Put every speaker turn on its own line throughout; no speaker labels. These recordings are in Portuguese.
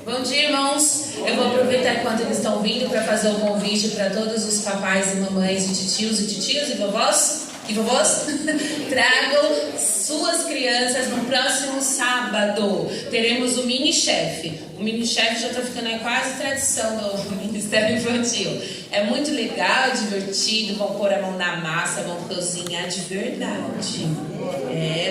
Bom dia, irmãos. Eu vou aproveitar enquanto eles estão vindo para fazer um convite para todos os papais e mamães e titios e vovós. Tragam suas crianças no próximo sábado. Teremos o mini-chefe. O mini-chefe já está ficando quase tradição do Ministério Infantil. É muito legal, divertido. Vão pôr a mão na massa, vão cozinhar de verdade.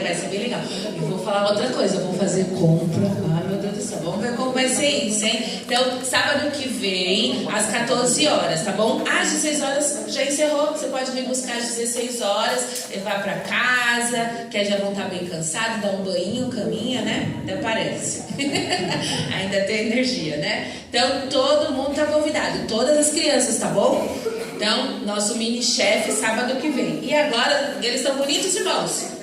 Vai ser bem legal. E vou falar outra coisa, vou fazer compra. Ai, meu Deus do céu, vamos ver como vai ser isso, hein? Então, sábado que vem, às 14 horas, tá bom? Às 16 horas já encerrou. Você pode vir buscar às 16 horas, levar pra casa, que já vão estar bem cansados, dar um banho, caminha, né? Até parece. Ainda tem energia, né? Então, todo mundo tá convidado, todas as crianças, tá bom? Então, nosso mini-chefe sábado que vem. E agora, eles estão bonitos, irmãos?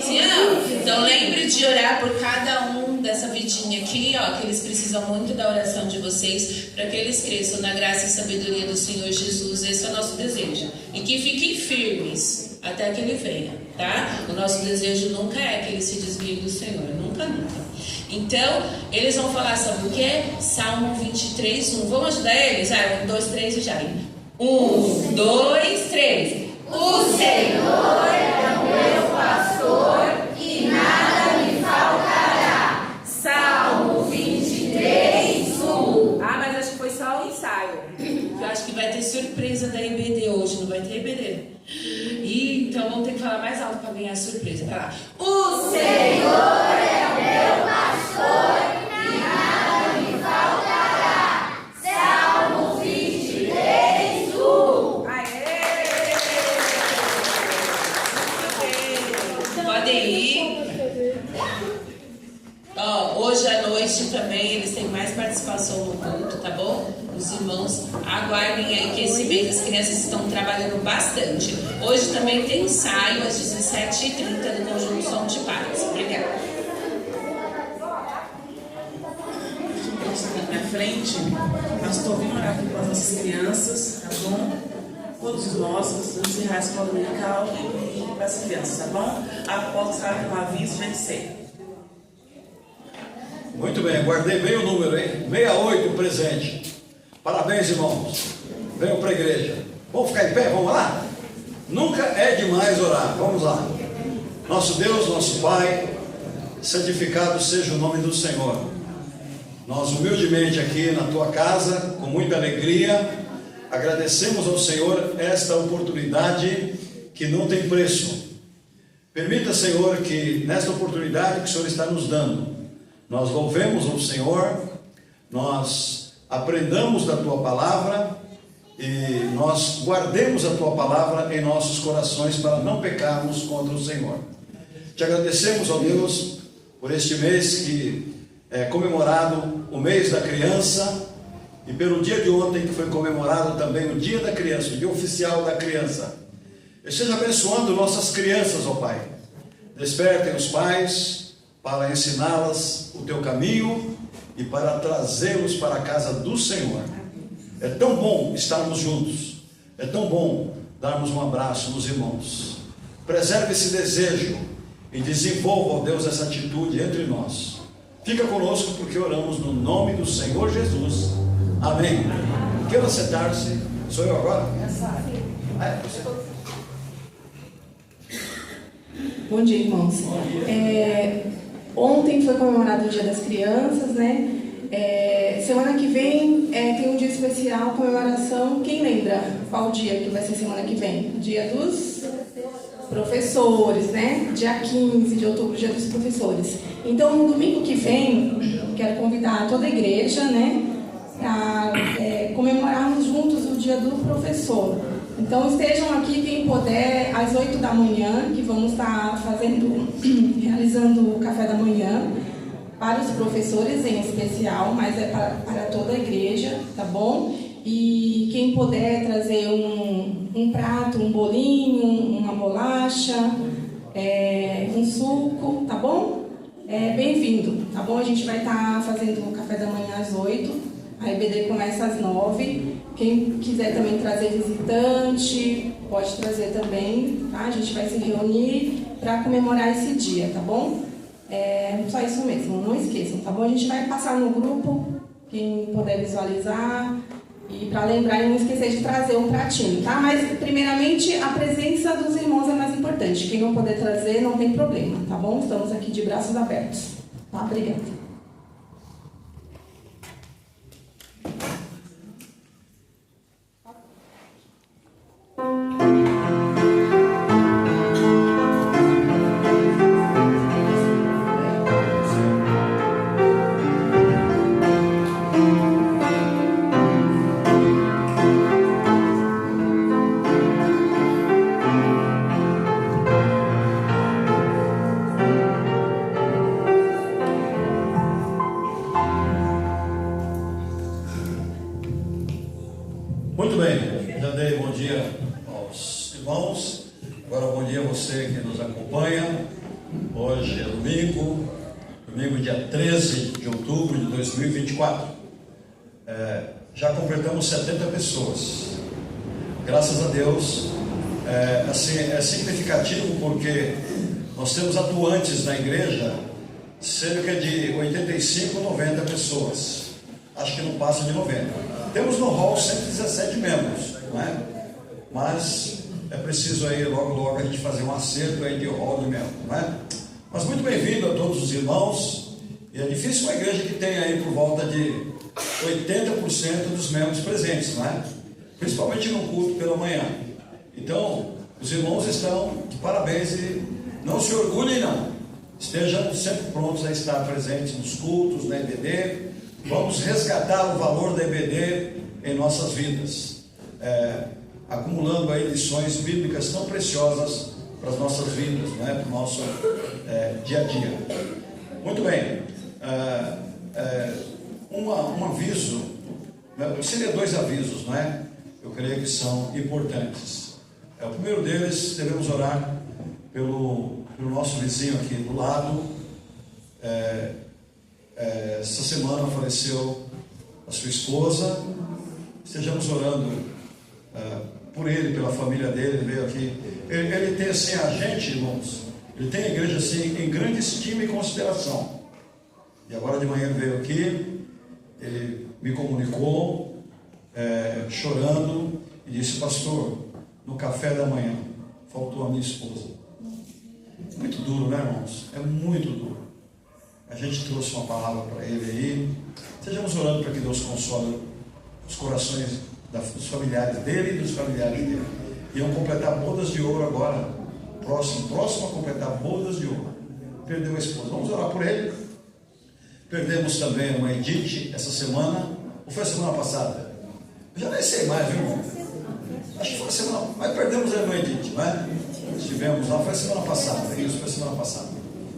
Sim ou não? Então lembre de orar por cada um dessa vidinha aqui, ó, que eles precisam muito da oração de vocês, para que eles cresçam na graça e sabedoria do Senhor Jesus. Esse é o nosso desejo. E que fiquem firmes até que Ele venha, tá? O nosso desejo nunca é que eles se desviem do Senhor, nunca, nunca. Então, eles vão falar sobre o quê? Salmo 23, 1. Vamos ajudar eles? 1, 2, 3 e já. 1, 2, 3. O Senhor é o meu pastor e nada me faltará. Salmo 23, 1. Mas acho que foi só o ensaio. Eu acho que vai ter surpresa da EBD hoje, não vai ter EBD? Então vamos ter que falar mais alto para ganhar a surpresa. Vai lá. O Senhor é o meu pastor e nada me faltará. Salmo 23, 1. Podem ir. Hoje à noite também eles têm mais participação no culto, tá bom? Os irmãos aguardem aí que esse mês as crianças estão trabalhando bastante. Hoje também tem ensaio às 17h30 do Conjunto Som de Paz. Obrigada.
Na frente, nós estou vindo orar aqui com as nossas crianças, tá bom? Todos nós, vamos encerrar a escola dominical e para as crianças, tá bom? Após um aviso, já encerra.
Muito bem, guardei bem o número, hein? 68 presente. Parabéns, irmãos. Venham para a igreja. Vamos ficar em pé? Vamos lá? Nunca é demais orar. Vamos lá. Nosso Deus, nosso Pai, santificado seja o nome do Senhor. Nós humildemente aqui na tua casa, com muita alegria, agradecemos ao Senhor esta oportunidade que não tem preço. Permita, Senhor, que nesta oportunidade que o Senhor está nos dando, nós louvemos ao Senhor, nós aprendamos da tua palavra e nós guardemos a tua palavra em nossos corações para não pecarmos contra o Senhor. Te agradecemos, ó Deus, por este mês que é comemorado o mês da criança e pelo dia de ontem que foi comemorado também o dia da criança, o dia oficial da criança. Esteja abençoando nossas crianças, ó Pai. Despertem os pais para ensiná-las o teu caminho e para trazê-los para a casa do Senhor. É tão bom estarmos juntos, é tão bom darmos um abraço nos irmãos. Preserve esse desejo e desenvolva, ó Deus, essa atitude entre nós. Fica conosco porque oramos no nome do Senhor Jesus. Amém. Quero sentar-se. Sou eu agora? Você.
Bom dia, irmãos. Ontem foi comemorado o Dia das Crianças, né? Semana que vem tem um dia especial, comemoração. Quem lembra qual dia que vai ser semana que vem? Dia dos professores, né? Dia 15 de outubro, dia dos professores. Então, no domingo que vem, quero convidar toda a igreja, né? A comemorarmos juntos o Dia do Professor. Então estejam aqui quem puder às 8 da manhã, que vamos estar realizando o café da manhã para os professores em especial, mas é para toda a igreja, tá bom? E quem puder trazer um prato, um bolinho, uma bolacha, um suco, tá bom? Bem-vindo, tá bom? A gente vai estar fazendo o café da manhã às 8. A EBD começa às 9. Quem quiser também trazer visitante, pode trazer também, tá? A gente vai se reunir para comemorar esse dia, tá bom? Só isso mesmo, não esqueçam, tá bom? A gente vai passar no grupo Quem puder visualizar. E para lembrar e não esquecer de trazer um pratinho, tá? Mas, primeiramente, a presença dos irmãos é mais importante. Quem não puder trazer, não tem problema, tá bom? Estamos aqui de braços abertos. Tá? Obrigada.
Muito bem, já dei bom dia aos irmãos, agora bom dia a você que nos acompanha. Hoje é domingo dia 13 de outubro de 2024. Já completamos 70 pessoas. Graças a Deus, assim, é significativo porque nós temos atuantes na igreja cerca de 85, 90 pessoas. Acho que não passa de 90. Temos no hall 117 membros, não é? Mas é preciso aí logo a gente fazer um acerto aí de hall de membros, não é? Mas muito bem-vindo a todos os irmãos. E é difícil uma igreja que tenha aí por volta de 80% dos membros presentes, não é? Principalmente no culto pela manhã. Então, os irmãos estão de parabéns e não se orgulhem não. Estejam sempre prontos a estar presentes nos cultos, na EBD. Vamos resgatar o valor da EBD em nossas vidas, acumulando aí lições bíblicas tão preciosas para as nossas vidas, né? Para o nosso dia a dia. Muito bem, um aviso, seria 2 avisos, não é? Eu creio que são importantes. O primeiro deles, devemos orar pelo nosso vizinho aqui do lado. Essa semana faleceu a sua esposa. Estejamos orando por ele, pela família dele. Ele veio aqui. Ele tem assim, a gente, irmãos, ele tem a igreja assim em grande estima e consideração. E agora de manhã ele veio aqui, ele me comunicou, chorando, e disse: pastor, no café da manhã faltou a minha esposa. Muito duro, né, irmãos? É muito duro. A gente trouxe uma palavra para ele aí. Estejamos orando para que Deus console os corações dos familiares dele e dos familiares dele. Iam completar bodas de ouro agora. Próximo a completar bodas de ouro. Perdeu a esposa. Vamos orar por ele. Perdemos também uma Edith essa semana. Ou foi a semana passada? Eu já nem sei mais, viu, irmão? Acho que foi a semana. Mas perdemos a irmã Edith, não é? Estivemos lá, foi a semana passada. Isso foi a semana passada.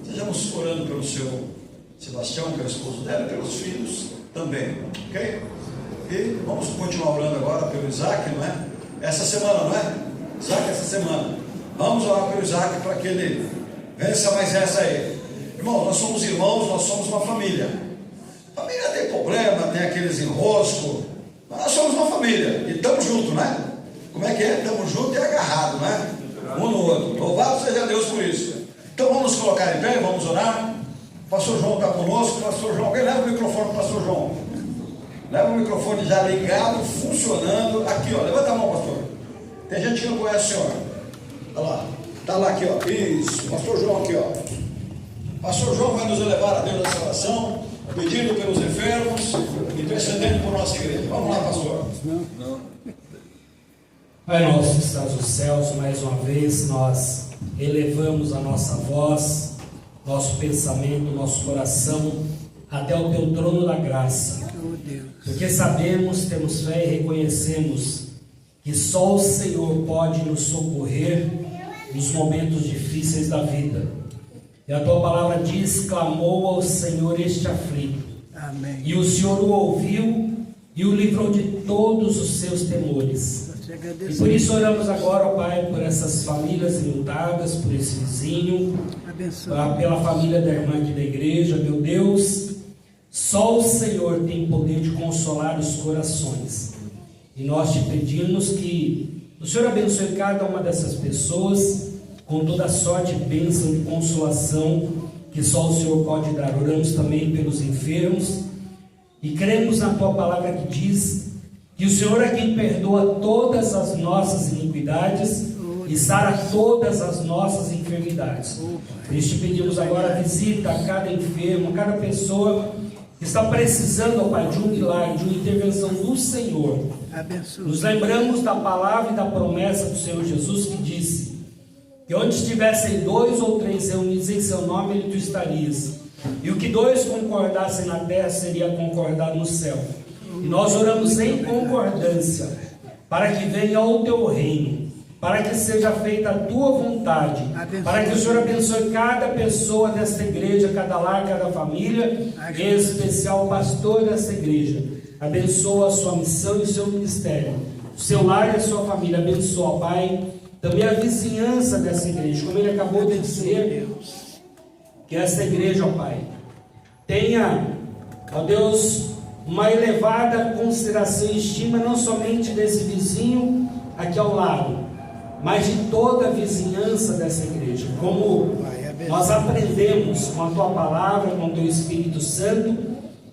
Estejamos orando pelo seu Sebastião, pelo esposo dela, pelos filhos também, ok? E vamos continuar orando agora pelo Isaac, não é? Essa semana, não é? Isaac, essa semana. Vamos orar pelo Isaac para que ele vença mais essa aí. Irmão, nós somos irmãos, nós somos uma família. Família tem problema, tem aqueles enroscos, mas nós somos uma família e estamos juntos, né? Como é que é? Estamos juntos e agarrados, né? Um no outro. Louvado seja Deus por isso. Então vamos nos colocar em pé, vamos orar. O pastor João está conosco. Pastor João, alguém leva o microfone para o pastor João. Leva o microfone já ligado, funcionando. Aqui, ó, levanta a mão, pastor. Tem gente que não conhece o senhor. Olha lá, está lá aqui, ó. Isso, pastor João aqui, ó. Pastor João vai nos elevar a Deus nessa oração, pedindo pelos enfermos, intercedendo por nossa igreja. Vamos lá, pastor.
Pai nosso que estás nos céus, mais uma vez nós elevamos a nossa voz, nosso pensamento, nosso coração até o teu trono da graça, porque sabemos, temos fé e reconhecemos que só o Senhor pode nos socorrer nos momentos difíceis da vida. E a tua palavra diz: clamou ao Senhor este aflito. Amém. E o Senhor o ouviu e o livrou de todos os seus temores. E por isso oramos agora, ó Pai, por essas famílias enlutadas, por esse vizinho, pela família da irmã aqui da igreja. Meu Deus, só o Senhor tem poder de consolar os corações. E nós te pedimos que o Senhor abençoe cada uma dessas pessoas com toda a sorte e bênção de consolação que só o Senhor pode dar. Oramos também pelos enfermos E cremos na tua palavra que diz que o Senhor é quem perdoa todas as nossas iniquidades e sara todas as nossas enfermidades. Por isso te pedimos agora, visita a cada enfermo, a cada pessoa que está precisando, ó Pai, de um milagre, de uma intervenção do Senhor. Nos lembramos da palavra e da promessa do Senhor Jesus, que disse que onde estivessem 2 ou 3 reunidos em seu nome, ele tu estarias. E o que 2 concordassem na terra seria concordado no céu. E nós oramos em concordância, para que venha o teu reino, para que seja feita a tua vontade, para que o Senhor abençoe cada pessoa desta igreja, cada lar, cada família, em especial o pastor desta igreja. Abençoa a sua missão e o seu ministério, o seu lar e a sua família. Abençoa, Pai, também a vizinhança dessa igreja, como ele acabou de dizer, que esta igreja, ó Pai, tenha, ó Deus, uma elevada consideração e estima, não somente desse vizinho aqui ao lado, mas de toda a vizinhança dessa igreja. Como nós aprendemos com a tua palavra, com o teu Espírito Santo,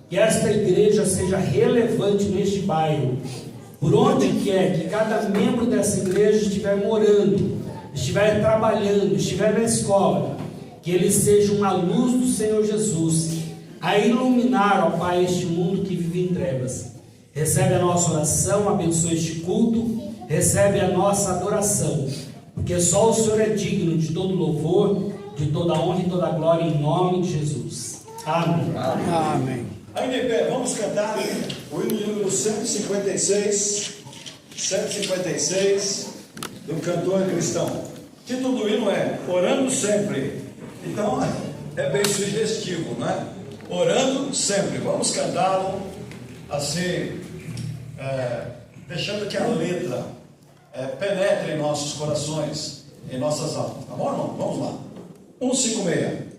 que esta igreja seja relevante neste bairro, por onde quer que cada membro dessa igreja estiver morando, estiver trabalhando, estiver na escola, que eles sejam a luz do Senhor Jesus, a iluminar, ó Pai, este mundo que vive em trevas. Recebe a nossa oração, abençoa este culto, recebe a nossa adoração, porque só o Senhor é digno de todo louvor, de toda honra e toda glória, em nome de Jesus. Amém.
Amém. Ainda em pé, vamos cantar o hino número 156, do cantor cristão. O título do hino é Orando Sempre. Então é bem sugestivo, né? Orando sempre. Vamos cantá-lo assim, deixando que a letra penetre em nossos corações, em nossas almas. Tá bom, irmão? Vamos lá. 156.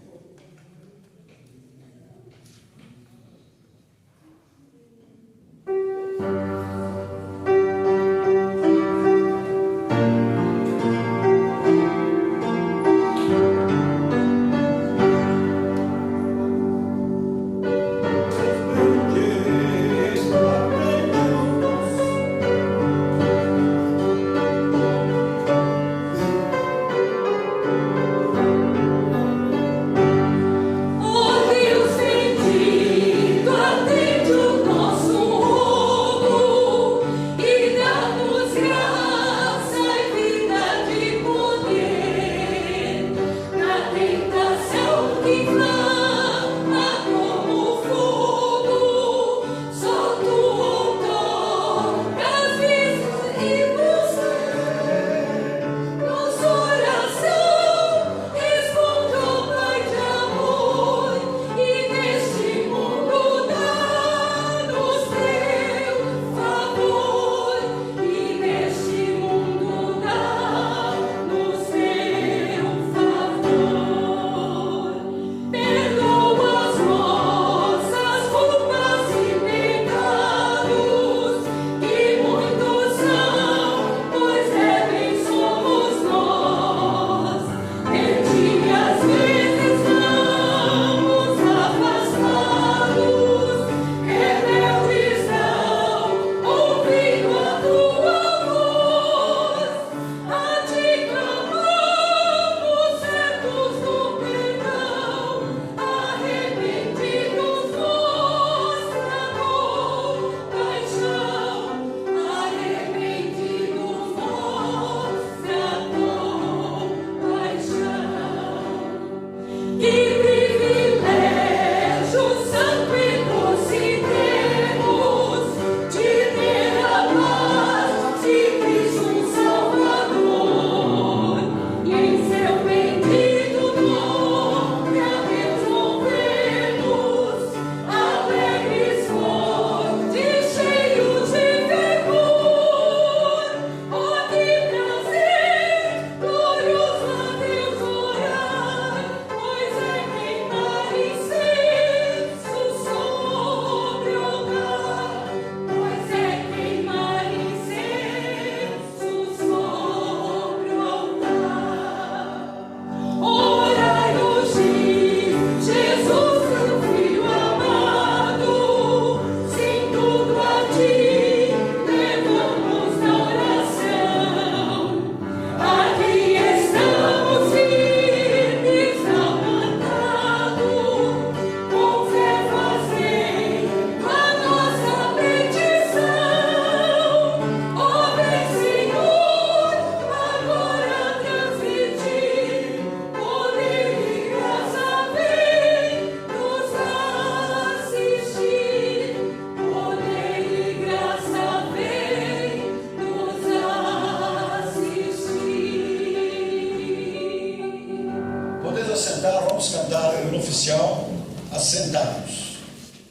assentados.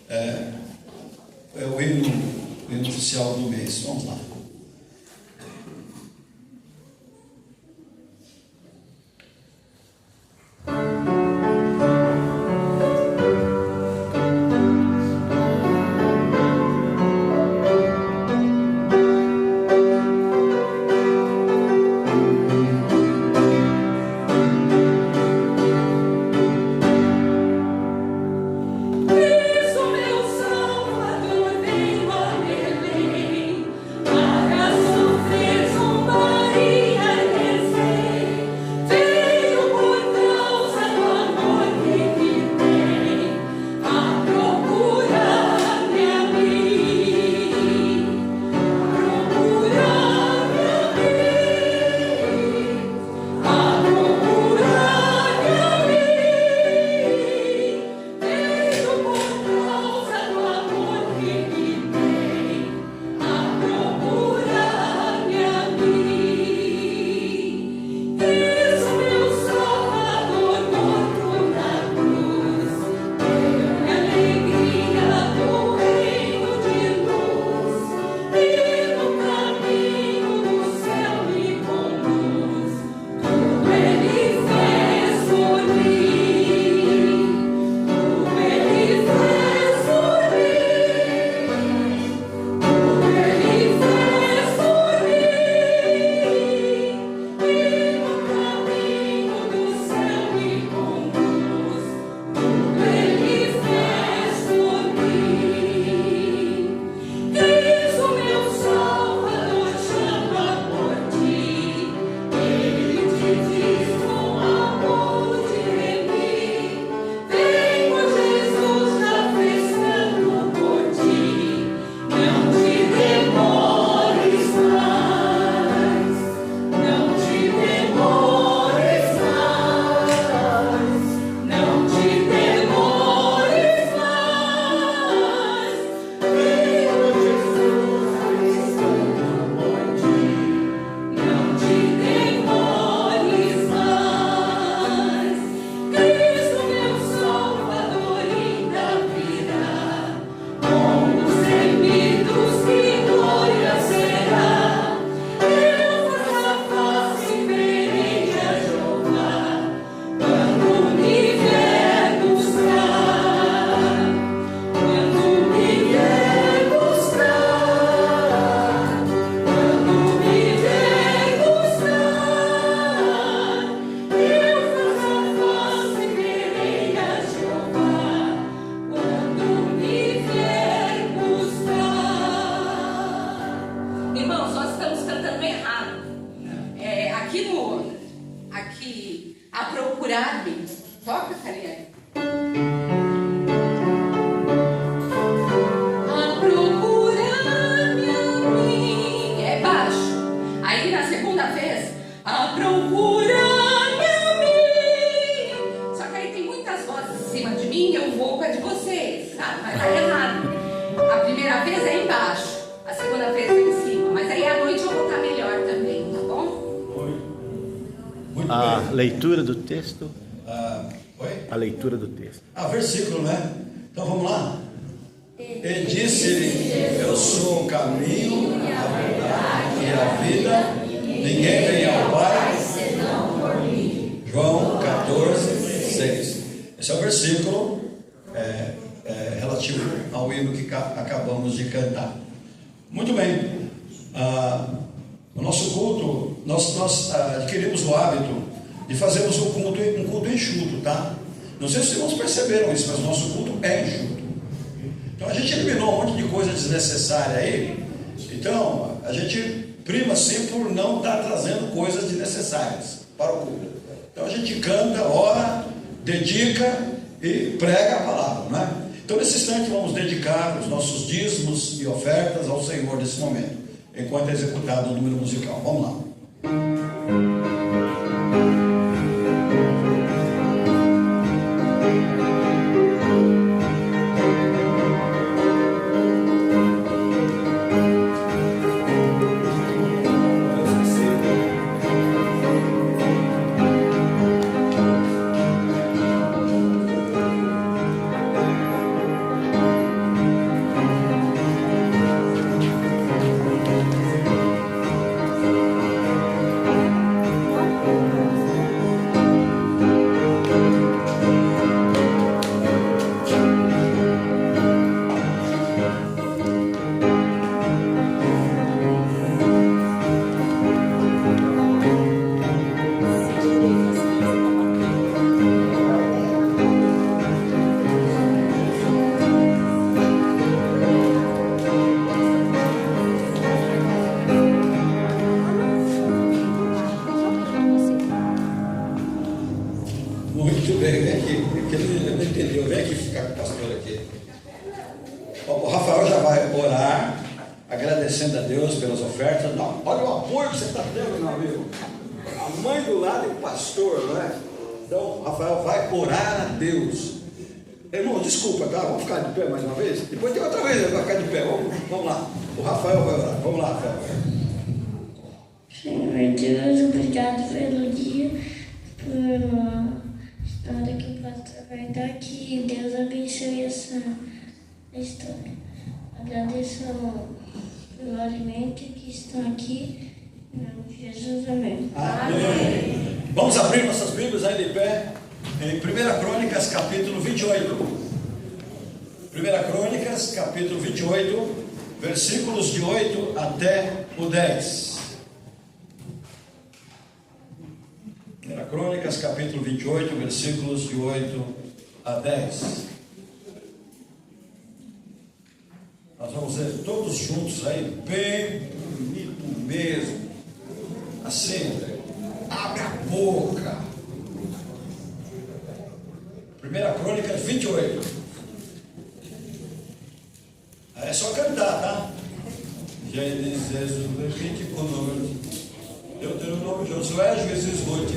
É o hino oficial do mês. Vamos lá.
Toca, Cariane. A procurar-me a mim. É baixo. Aí na segunda vez, a procurar-me a mim. Só que aí tem muitas vozes em cima de mim e eu vou com a de vocês, sabe? Mas tá errado. A primeira vez é embaixo, a segunda vez é em cima. Mas aí à noite eu vou estar melhor também, tá bom?
Muito
A
bem.
leitura do texto.
Oi?
A leitura do texto.
Versículo, né? Então vamos lá. E disse-lhe: Eu sou o caminho, a verdade e a vida. Ninguém vem ao Pai senão por mim. João 14, 6. Esse é o versículo relativo ao hino que acabamos de cantar. Muito bem. O nosso culto, nós adquirimos o hábito de fazermos um culto enxuto, tá? Não sei se vocês perceberam isso, mas o nosso culto é enxuto. Então a gente eliminou um monte de coisa desnecessária aí. Então a gente prima sempre por não estar trazendo coisas desnecessárias para o culto. Então a gente canta, ora, dedica e prega a palavra, né? Então nesse instante vamos dedicar os nossos dízimos e ofertas ao Senhor nesse momento, enquanto é executado o número musical. Vamos lá. vai orar, agradecendo a Deus pelas ofertas. Não, olha o apoio que você está tendo, meu amigo. A mãe do lado e o pastor, não é? Então, Rafael vai orar a Deus. Irmão, desculpa, tá? Vamos ficar de pé mais uma vez? Depois tem outra vez, ele vai ficar de pé. Vamos lá. O Rafael vai orar. Vamos lá, Rafael.
Senhor Deus, obrigado pelo dia, por história que o pastor vai dar aqui. Deus abençoe essa história. Agradeço pelo alimento que estão aqui. Em nome de Jesus, amém.
Amém. Vamos abrir nossas Bíblias aí de pé em 1 Crônicas, capítulo 28. 1 Crônicas, capítulo 28, versículos de 8 até o 10. 1 Crônicas, capítulo 28, versículos de 8 a 10. Nós vamos ler todos juntos aí, bem bonito mesmo. Assim, abre a boca. 1 Crônicas 28. É só cantar, tá? Gênesis, Levítico, Deuteronômio, Josué, Juízes, Ruth,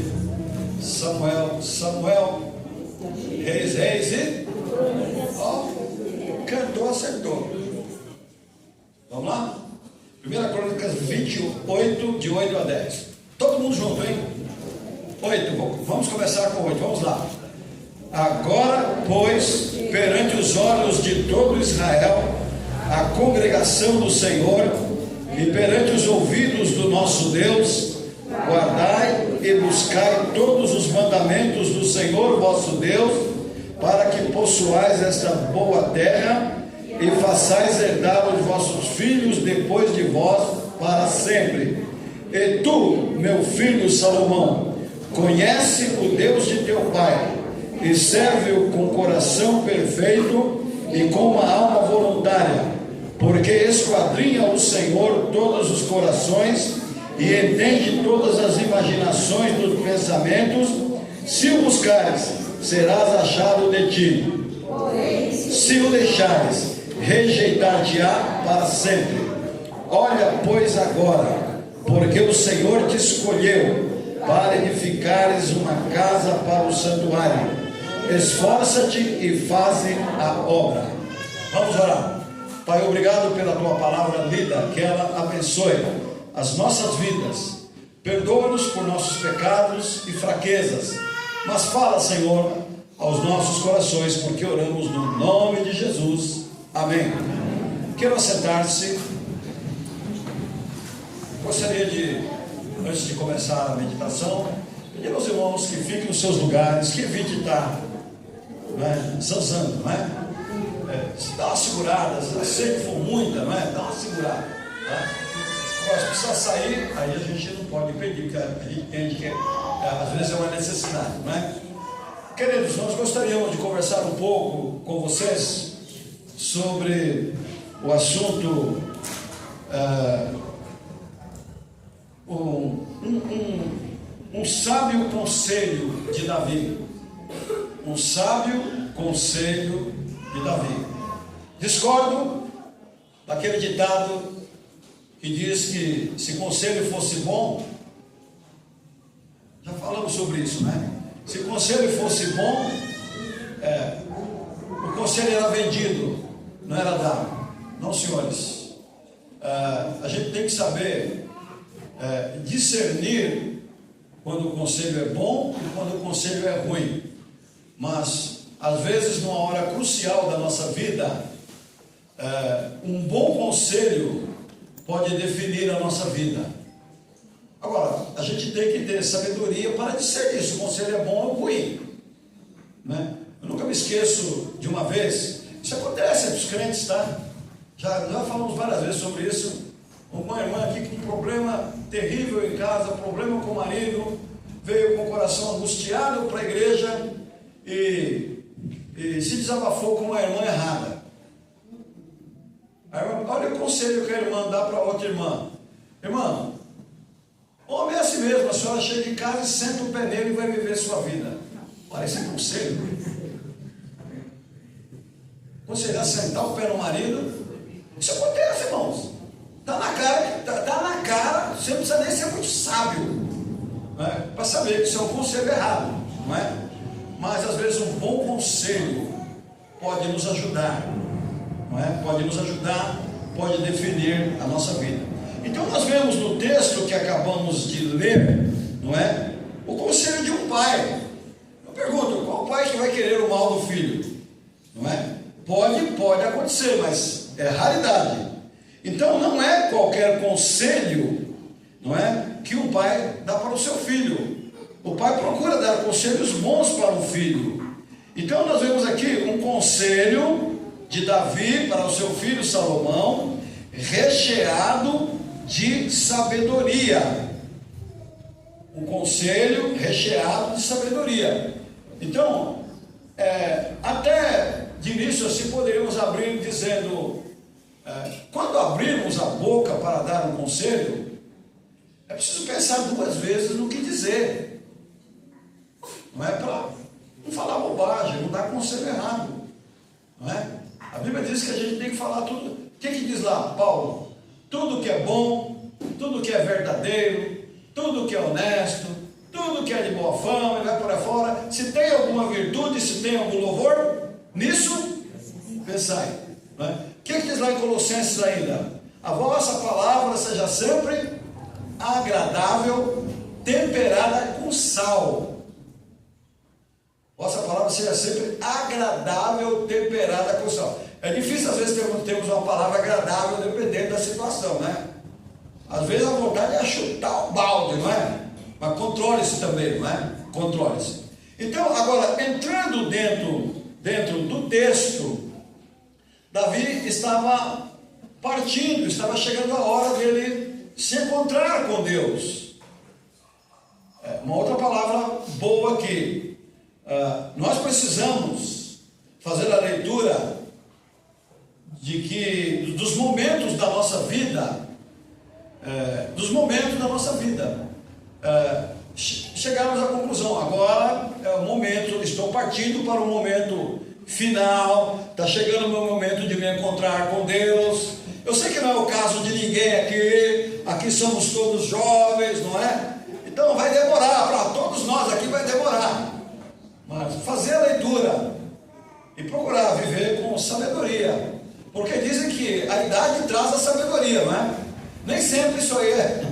Samuel, Reis e... Ó, cantou, acertou. Vamos lá? 1 Crônicas 28, de 8 a 10. Todo mundo junto, hein? 8, vamos começar com 8, vamos lá. Agora, pois, perante os olhos de todo Israel, a congregação do Senhor, e perante os ouvidos do nosso Deus, guardai e buscai todos os mandamentos do Senhor vosso Deus, para que possuais esta boa terra, e façais herdar os vossos filhos depois de vós para sempre. E tu, meu filho Salomão, conhece o Deus de teu pai, e serve-o com coração perfeito e com uma alma voluntária, porque esquadrinha o Senhor todos os corações e entende todas as imaginações dos pensamentos. Se o buscares, serás achado de ti. Se o deixares, rejeitar-te-á para sempre. Olha, pois, agora, porque o Senhor te escolheu para edificares uma casa para o santuário. Esforça-te e faze a obra. Vamos orar. Pai, obrigado pela tua palavra lida, que ela abençoe as nossas vidas. Perdoa-nos por nossos pecados e fraquezas, mas fala, Senhor, aos nossos corações, porque oramos no nome de Jesus. Amém. Quero assentar-se. Gostaria de, antes de começar a meditação, pedir aos irmãos que fiquem nos seus lugares, que evite estar zanzando, não é? Dá uma segurada, sei que for muita, não é? Dá uma segurada, tá? Agora, se precisar sair, aí a gente não pode impedir, porque a gente entende que às vezes é uma necessidade, não é? Queridos, nós gostaríamos de conversar um pouco com vocês sobre o assunto um sábio conselho de Davi. Um sábio conselho de Davi. Discordo daquele ditado que diz que se conselho fosse bom, já falamos sobre isso, né? Se o conselho fosse bom, o conselho era vendido, não era dado. Não, senhores. A gente tem que saber discernir quando o conselho é bom e quando o conselho é ruim. Mas, às vezes, numa hora crucial da nossa vida, um bom conselho pode definir a nossa vida. Agora, a gente tem que ter sabedoria para discernir se o conselho é bom ou ruim, né? Eu nunca me esqueço de uma vez, isso acontece entre os crentes, tá? Já falamos várias vezes sobre isso. Uma irmã aqui com um problema terrível em casa, problema com o marido, veio com o coração angustiado para a igreja e se desabafou com uma irmã errada. Olha o conselho que a irmã dá para outra irmã. Irmã, homem é assim mesmo, a senhora chega em casa e senta o pé nele e vai viver sua vida. Olha, esse é conselho. Conselhar sentar o pé no marido, Isso acontece, irmãos. Está na cara, tá na cara, você não precisa nem ser muito sábio, não é? Para saber que isso é um conselho errado, não é? Mas às vezes um bom conselho pode nos ajudar, não é? Pode nos ajudar, pode definir a nossa vida. Então nós vemos no texto que acabamos de ler, não é? O conselho de um pai. Eu pergunto, qual pai que vai querer o mal do filho? Não é? Pode acontecer, mas é raridade. Então não é qualquer conselho, não é, que um pai dá para o seu filho. O pai procura dar conselhos bons para o filho. Então nós vemos aqui um conselho de Davi para o seu filho Salomão, recheado de sabedoria. Um conselho recheado de sabedoria. Então, até de início assim poderíamos abrir dizendo, quando abrirmos a boca para dar um conselho, é preciso pensar duas vezes no que dizer. Não é para não falar bobagem, não dar conselho errado. Não é? A Bíblia diz que a gente tem que falar tudo. O que diz lá, Paulo? Tudo que é bom, tudo que é verdadeiro, tudo que é honesto, tudo que é de boa fama, e vai por aí fora. Se tem alguma virtude, se tem algum louvor, nisso pensai. Não é? O que diz lá em Colossenses ainda? A vossa palavra seja sempre agradável, temperada com sal. Vossa palavra seja sempre agradável, temperada com sal. É difícil às vezes termos uma palavra agradável dependendo da situação, né? Às vezes a vontade é chutar o balde, não é? Mas controle-se também, não é? Controle-se. Então, agora, entrando dentro do texto, Davi estava partindo, estava chegando a hora dele se encontrar com Deus. Uma outra palavra boa aqui. Nós precisamos fazer a leitura dos momentos da nossa vida, chegarmos à conclusão, agora é o momento, estou partindo para o momento final, está chegando o meu momento de me encontrar com Deus. Eu sei que não é o caso de ninguém aqui somos todos jovens, não é? Então vai demorar, para todos nós aqui vai demorar, mas fazer a leitura e procurar viver com sabedoria, porque dizem que a idade traz a sabedoria, não é? Nem sempre isso aí é.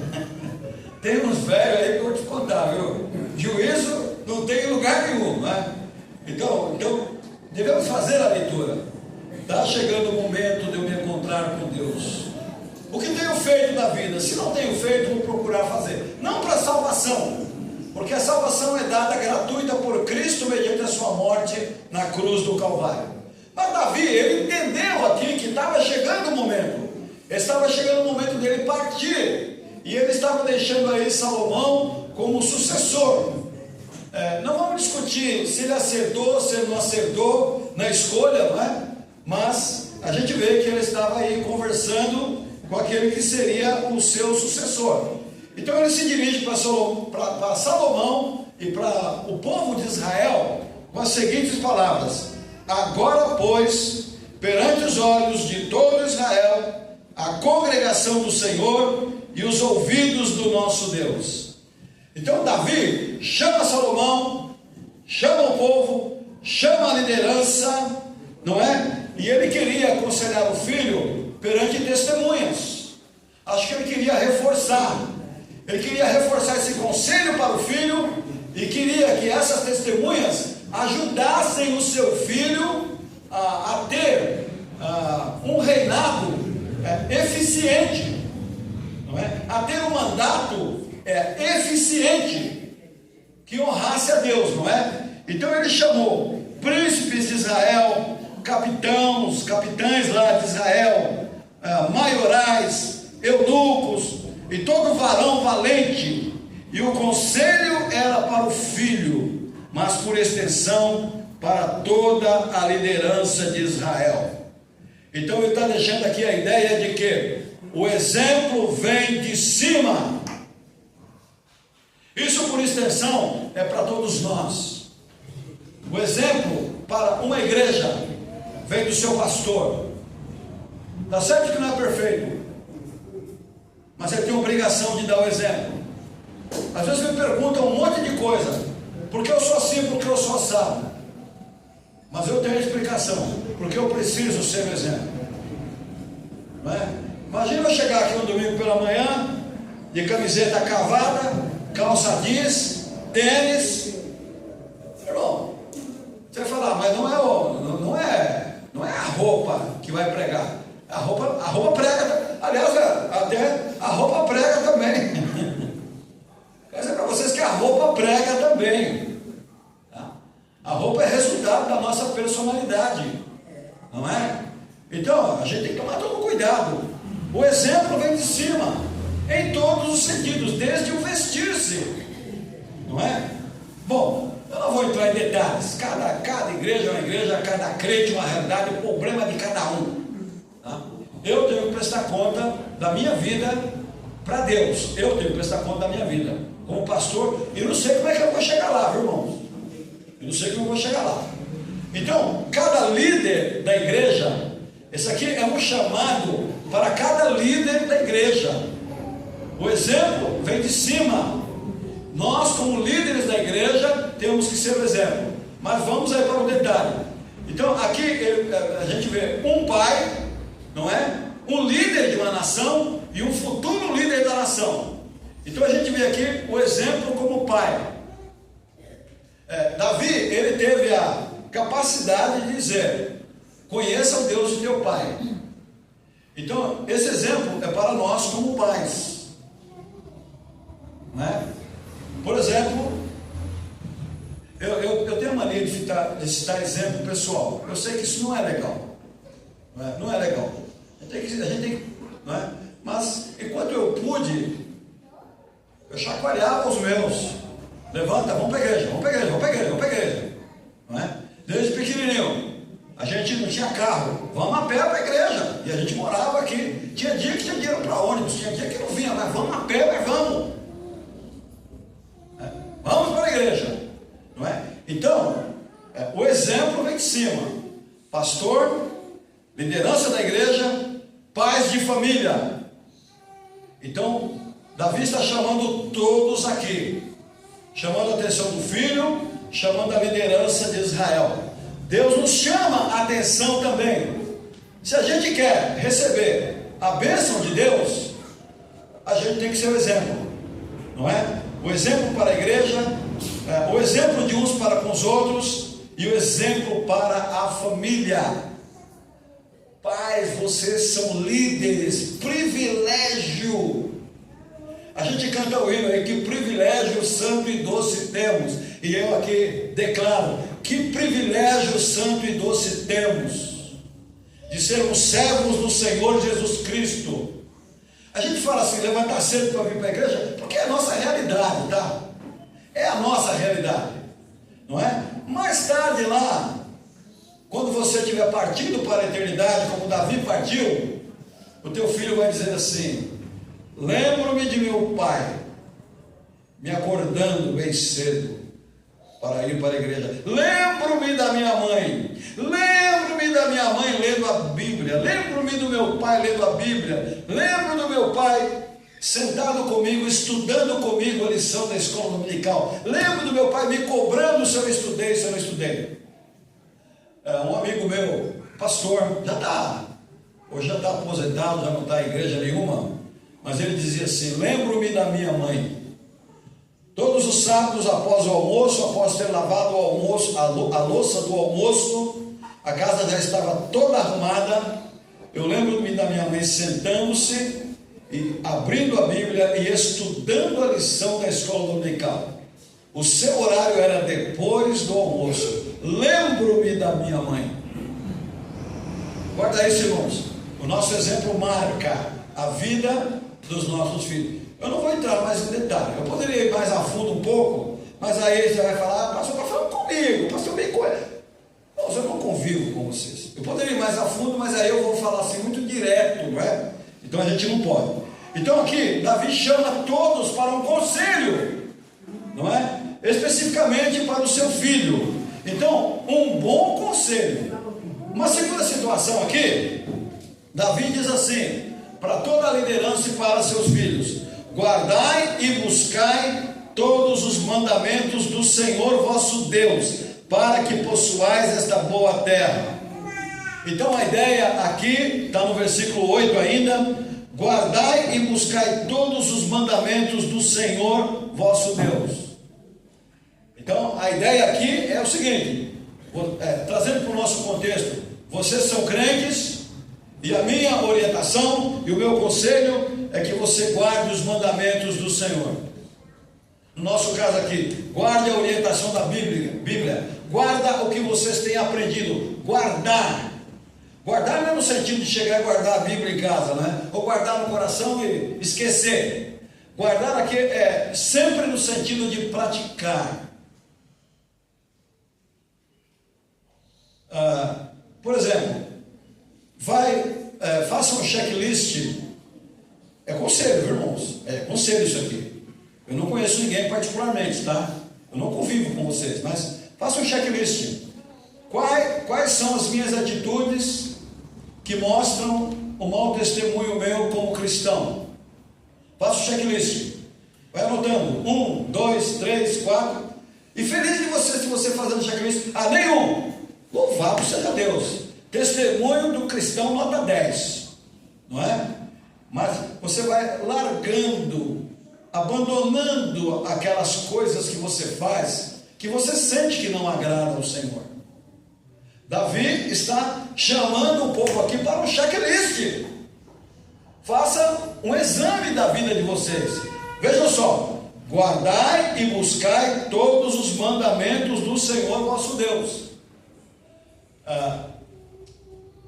Tem uns velhos aí que eu vou te contar, viu? Juízo não tem lugar nenhum, não é? Então devemos fazer a leitura. Está chegando o momento de eu me encontrar com Deus. O que tenho feito na vida? Se não tenho feito, vou procurar fazer. Não para salvação, porque a salvação é dada gratuita por Cristo mediante a sua morte na cruz do Calvário. Mas Davi, ele entendeu aqui que estava chegando o momento. Estava chegando o momento dele partir. E ele estava deixando aí Salomão como sucessor. Não vamos discutir se ele acertou, se ele não acertou na escolha, não é? Mas a gente vê que ele estava aí conversando com aquele que seria o seu sucessor. Então ele se dirige para Salomão e para o povo de Israel com as seguintes palavras: agora, pois, perante os olhos de todo Israel, a congregação do Senhor e os ouvidos do nosso Deus. Então Davi chama Salomão, chama o povo, chama a liderança, não é? E ele queria aconselhar o filho perante testemunhas. Acho que ele queria reforçar esse conselho para o filho e queria que essas testemunhas ajudassem o seu filho a ter um reinado eficiente, não é? A ter um mandato eficiente que honrasse a Deus, não é? Então ele chamou príncipes de Israel, capitães lá de Israel, maiorais, eunucos e todo varão valente, e o conselho era para o filho, mas por extensão para toda a liderança de Israel. Então ele está deixando aqui a ideia de que o exemplo vem de cima. Isso por extensão é para todos nós. O exemplo para uma igreja vem do seu pastor. Tá certo que não é perfeito, mas ele tem a obrigação de dar o exemplo. Às vezes me perguntam um monte de coisa, porque eu sou assim, porque eu sou assado. Mas eu tenho a explicação, porque eu preciso ser o exemplo. Não é? Imagina eu chegar aqui um domingo pela manhã, de camiseta cavada, calça jeans, tênis. Irmão, você vai falar, mas não é a roupa que vai pregar. A roupa prega, aliás, até a roupa prega também. Quero dizer para vocês que a roupa prega também. Tá? A roupa é resultado da nossa personalidade, não é? Então, a gente tem que tomar todo cuidado. O exemplo vem de cima, em todos os sentidos, desde o vestir-se, não é? Bom, eu não vou entrar em detalhes. Cada igreja é uma igreja, cada crente é uma realidade, o problema é de cada um. Tá? Eu tenho que prestar conta da minha vida para Deus. Eu tenho que prestar conta da minha vida como pastor, e não sei como é que eu vou chegar lá, viu, irmãos? Eu não sei como eu vou chegar lá. Então, cada líder da igreja, esse aqui é um chamado para cada líder da igreja. O exemplo vem de cima. Nós, como líderes da igreja, temos que ser o exemplo. Mas vamos aí para o detalhe. Então, aqui a gente vê um pai, não é? Um líder de uma nação e um futuro líder da nação. Então, a gente vê aqui o exemplo como pai. Davi, ele teve a capacidade de dizer: conheça o Deus de teu pai. Então, esse exemplo é para nós como pais, não é? Por exemplo, eu tenho a mania de citar exemplo pessoal. Eu sei que isso não é legal, não é legal. A gente tem que, não é? Mas enquanto eu pude, eu chacoalhava os meus. Levanta, vamos para a igreja, vamos para a igreja, vamos para a igreja, vamos para a igreja, não é? Desde pequenininho, a gente não tinha carro, vamos a pé para a igreja. E a gente morava aqui. Tinha dia que tinha dinheiro para ônibus, tinha dia que não vinha, mas vamos a pé, mas vamos. Vamos para a igreja, não é? Então, o exemplo vem de cima. Pastor, liderança da igreja, pais de família. Então, Davi está chamando todos aqui, chamando a atenção do filho, chamando a liderança de Israel. Deus nos chama a atenção também. Se a gente quer receber a bênção de Deus, a gente tem que ser o exemplo, não é? O exemplo para a igreja, o exemplo de uns para com os outros e o exemplo para a família. Pais, vocês são líderes, privilégio. A gente canta o hino aí, que privilégio santo e doce temos. E eu aqui declaro, que privilégio santo e doce temos de sermos servos do Senhor Jesus Cristo. A gente fala assim, levantar cedo para vir para a igreja, porque é a nossa realidade, tá? É a nossa realidade, não é? Mais tarde lá, quando você estiver partindo para a eternidade, como Davi partiu, o teu filho vai dizer assim: lembro-me de meu pai, me acordando bem cedo, para ir para a igreja. Lembro-me da minha mãe. Lembro-me da minha mãe lendo a Bíblia. Lembro-me do meu pai lendo a Bíblia. Lembro do meu pai sentado comigo, estudando comigo a lição da escola dominical. Lembro do meu pai me cobrando se eu estudei, se eu não estudei. Um amigo meu, pastor, hoje já está aposentado, já não está em igreja nenhuma, mas ele dizia assim: lembro-me da minha mãe. Todos os sábados, após o almoço, após ter lavado o almoço, a louça do almoço, a casa já estava toda arrumada. Eu lembro-me da minha mãe sentando-se e abrindo a Bíblia e estudando a lição da escola dominical. O seu horário era depois do almoço. Lembro-me da minha mãe. Guarda isso, irmãos. O nosso exemplo marca a vida dos nossos filhos. Eu não vou entrar mais em detalhe. Eu poderia ir mais a fundo um pouco, mas aí você vai falar: pastor, está falando comigo, pastor, bem coisa. Eu não convivo com vocês. Eu poderia ir mais a fundo, mas aí eu vou falar assim muito direto, não é? Então a gente não pode. Então aqui, Davi chama todos para um conselho, não é? Especificamente para o seu filho. Então, um bom conselho. Uma segunda situação aqui, Davi diz assim, para toda a liderança e para seus filhos: guardai e buscai todos os mandamentos do Senhor vosso Deus, para que possuais esta boa terra. Então a ideia aqui está no versículo 8 ainda: guardai e buscai todos os mandamentos do Senhor vosso Deus. Então a ideia aqui é o seguinte, trazendo para o nosso contexto: vocês são crentes, e a minha orientação e o meu conselho é que você guarde os mandamentos do Senhor. No nosso caso aqui, guarde a orientação da Bíblia, guarda o que vocês têm aprendido. Guardar não é no sentido de chegar e guardar a Bíblia em casa, né? Ou guardar no coração e esquecer. Guardar aqui é sempre no sentido de praticar. Por exemplo, faça um checklist. É conselho, irmãos, é conselho isso aqui. Eu não conheço ninguém particularmente, tá? Eu não convivo com vocês, mas faça um checklist. Quais são as minhas atitudes que mostram o mau testemunho meu como cristão? Faça o checklist. Vai anotando. 1, 2, 3, 4. E feliz de você se você fazendo checklist. Nenhum. Louvado seja Deus. Testemunho do cristão nota 10. Não é? Mas você vai largando, abandonando aquelas coisas que você faz, que você sente que não agrada ao Senhor. Davi está chamando o povo aqui para um checklist. Faça um exame da vida de vocês. Vejam só: guardai e buscai todos os mandamentos do Senhor vosso Deus.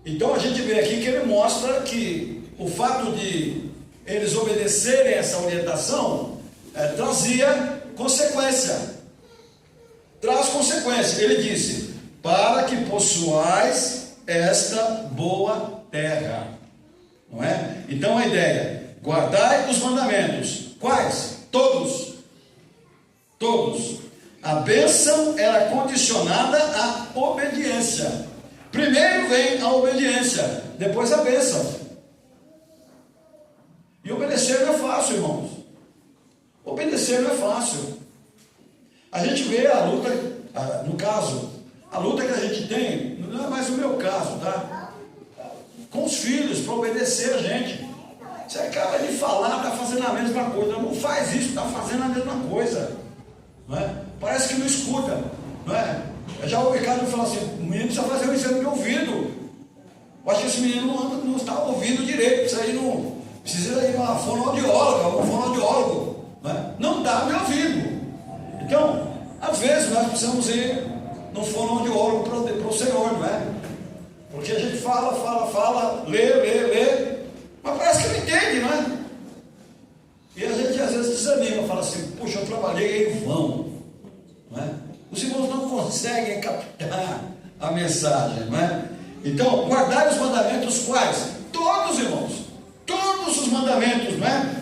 Então a gente vê aqui que ele mostra que o fato de eles obedecerem essa orientação trazia consequência. Traz consequência. Ele disse: para que possuais esta boa terra. Não é? Então a ideia: guardai os mandamentos. Quais? Todos. Todos. A bênção era condicionada à obediência. Primeiro vem a obediência, depois a bênção. E obedecer não é fácil, irmãos. Obedecer não é fácil. A gente vê a luta, no caso, a luta que a gente tem, não é mais o meu caso, tá? Com os filhos, para obedecer a gente. Você acaba de falar, está fazendo a mesma coisa. Não faz isso, está fazendo a mesma coisa. Não é? Parece que não escuta. Não é? Eu já ouvi cara falar assim: o menino precisa fazer um exame de ouvido. Eu acho que esse menino não está ouvindo direito. Precisa ir para uma fonoaudióloga, um fonoaudiólogo. Não está me ouvindo. Então, às vezes nós precisamos ir no fonoaudiólogo para o Senhor, não é? Porque a gente fala, lê, mas parece que não entende, não é? E a gente às vezes desanima, fala assim: puxa, eu trabalhei em vão, não é? Os irmãos não conseguem captar a mensagem, não é? Então, guardar os mandamentos quais? Todos, irmãos, todos os mandamentos, não é?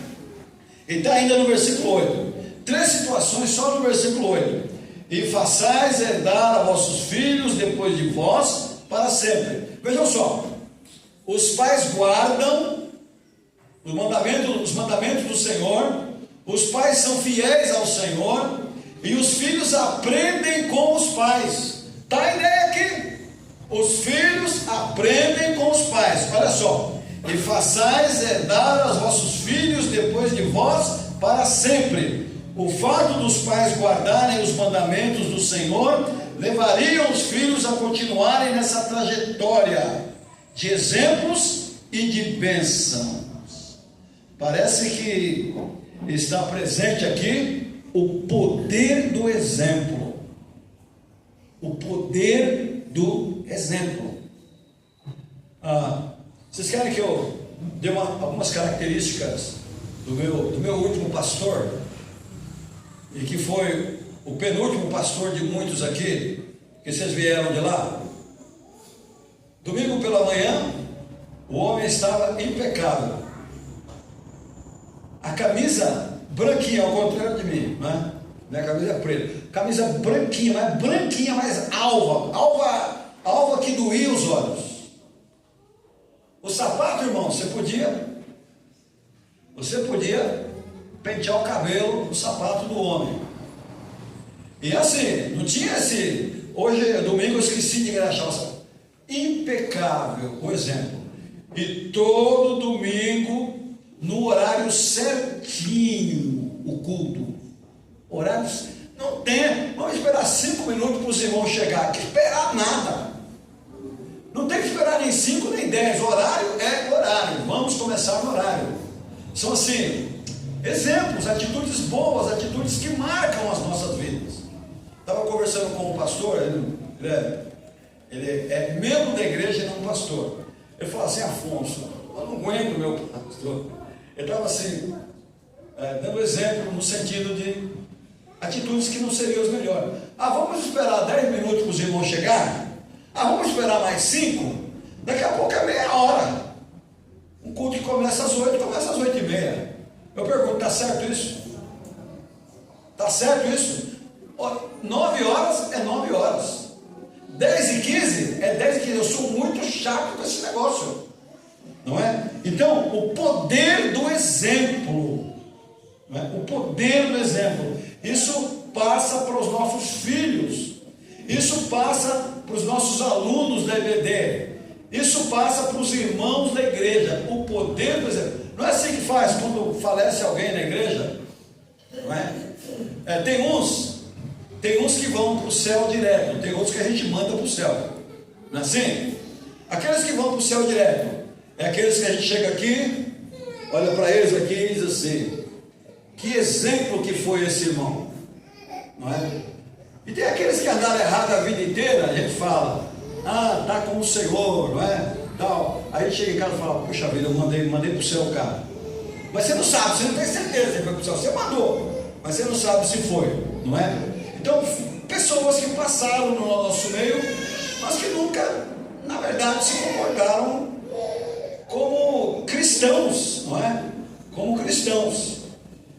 E está ainda no versículo 8, 3 situações só no versículo 8: e façais herdar a vossos filhos depois de vós para sempre. Vejam só, os pais guardam os mandamentos do Senhor, os pais são fiéis ao Senhor, e os filhos aprendem com os pais. Está a ideia aqui: os filhos aprendem com os pais. Olha só: e façais herdar aos vossos filhos depois de vós para sempre. O fato dos pais guardarem os mandamentos do Senhor levariam os filhos a continuarem nessa trajetória de exemplos e de bênçãos. Parece que está presente aqui o poder do exemplo. O poder do exemplo. Vocês querem que eu dê algumas características do meu último pastor? E que foi o penúltimo pastor de muitos aqui, que vocês vieram de lá. Domingo pela manhã, o homem estava impecável. A camisa branquinha, ao contrário de mim, né? Minha camisa é preta. Camisa branquinha, mais alva que doía os olhos. sapato, irmão, você podia pentear o cabelo no sapato do homem. E assim, não tinha esse. Hoje, domingo, eu esqueci de engraxar o sapato. Impecável, por exemplo. E todo domingo, no horário certinho, o culto. Horário. Não tem. Vamos esperar 5 minutos para os irmãos chegar. Não tem que esperar nada. Não tem que esperar nem 5 nem 10. Horário é horário. Vamos começar no horário. São assim, exemplos, atitudes boas, atitudes que marcam as nossas vidas. Estava conversando com um pastor, ele é membro da igreja e não pastor. Ele falou assim: Afonso, eu não aguento meu pastor. Ele estava assim, dando exemplo no sentido de atitudes que não seriam as melhores. Vamos esperar 10 minutos para os irmãos chegar? Vamos esperar mais 5? Daqui a pouco é meia hora. Um culto que começa às 8, começa às 8h30. Eu pergunto, está certo isso? Está certo isso? 9 horas é 9 horas. 10h15 é 10h15. Eu sou muito chato com esse negócio. Não é? Então, o poder do exemplo. Não é? O poder do exemplo. Isso passa para os nossos filhos. Isso passa para os nossos alunos da EBD. Isso passa para os irmãos da igreja. O poder do exemplo. Não é assim que faz quando falece alguém na igreja? Não é? Tem uns que vão para o céu direto. Tem outros que a gente manda para o céu. Não é assim? Aqueles que vão para o céu direto é aqueles que a gente chega aqui, olha para eles aqui e diz assim: que exemplo que foi esse irmão? Não é? E tem aqueles que andaram errado a vida inteira. A gente fala: está com o Senhor, não é? Tal. Aí a gente chega em casa e fala: puxa vida, eu mandei para o céu o cara. Mas você não sabe, você não tem certeza se foi para o céu. Você mandou, mas você não sabe se foi, não é? Então, pessoas que passaram no nosso meio, mas que nunca, na verdade, se comportaram como cristãos, não é? Como cristãos.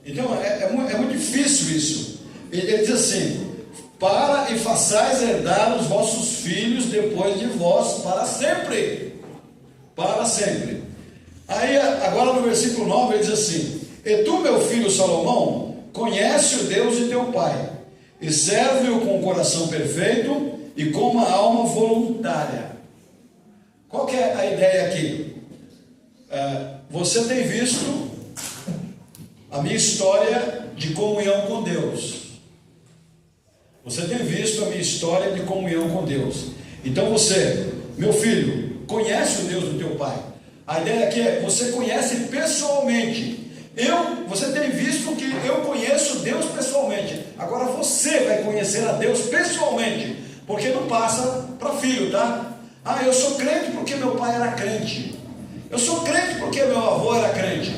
Então, é muito difícil isso. Ele diz assim: para e façais herdar os vossos filhos depois de vós para sempre. Para sempre. Aí, agora no versículo 9, ele diz assim: e tu, meu filho Salomão, conhece o Deus de teu pai, e serve-o com o coração perfeito e com uma alma voluntária. Qual que é a ideia aqui? Você tem visto a minha história de comunhão com Deus. Você tem visto a minha história de comunhão com Deus. Então você, meu filho, conhece o Deus do teu pai. A ideia aqui é: você conhece pessoalmente. Você tem visto que eu conheço Deus pessoalmente. Agora você vai conhecer a Deus pessoalmente, porque não passa para filho, tá? Eu sou crente porque meu pai era crente. Eu sou crente porque meu avô era crente.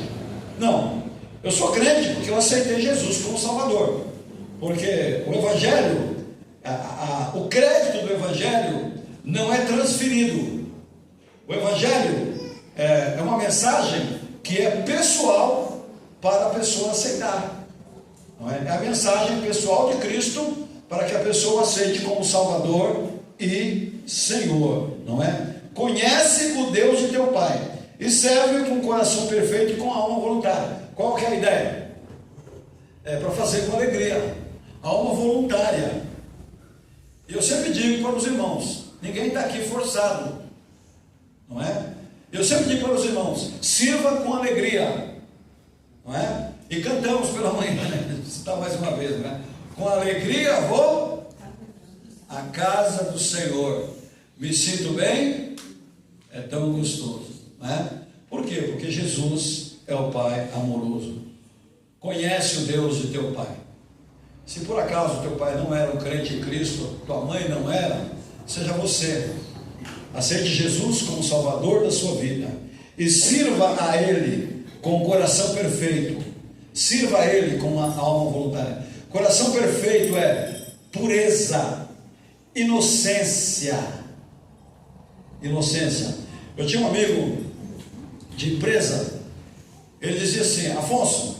Não, eu sou crente porque eu aceitei Jesus como Salvador. Porque o Evangelho, o crédito do Evangelho não é transferido. O Evangelho é uma mensagem que é pessoal para a pessoa aceitar. Não é? É a mensagem pessoal de Cristo para que a pessoa aceite como Salvador e Senhor. Não é? Conhece o Deus de teu pai e serve com o coração perfeito e com a alma voluntária. Qual que é a ideia? É para fazer com alegria. Alma voluntária. E eu sempre digo para os irmãos: ninguém está aqui forçado, não é? Eu sempre digo para os irmãos: sirva com alegria, não é? E cantamos pela manhã, né? Citar mais uma vez, né? Com alegria vou à casa do Senhor, me sinto bem, é tão gostoso, não é? Por quê? Porque Jesus é o Pai amoroso. Conhece o Deus de teu pai. Se por acaso teu pai não era um crente em Cristo, tua mãe não era, seja você. Aceite Jesus como Salvador da sua vida e sirva a Ele com o coração perfeito. Sirva a Ele com uma alma voluntária. Coração perfeito é pureza, inocência. Inocência. Eu tinha um amigo de empresa, ele dizia assim: Afonso,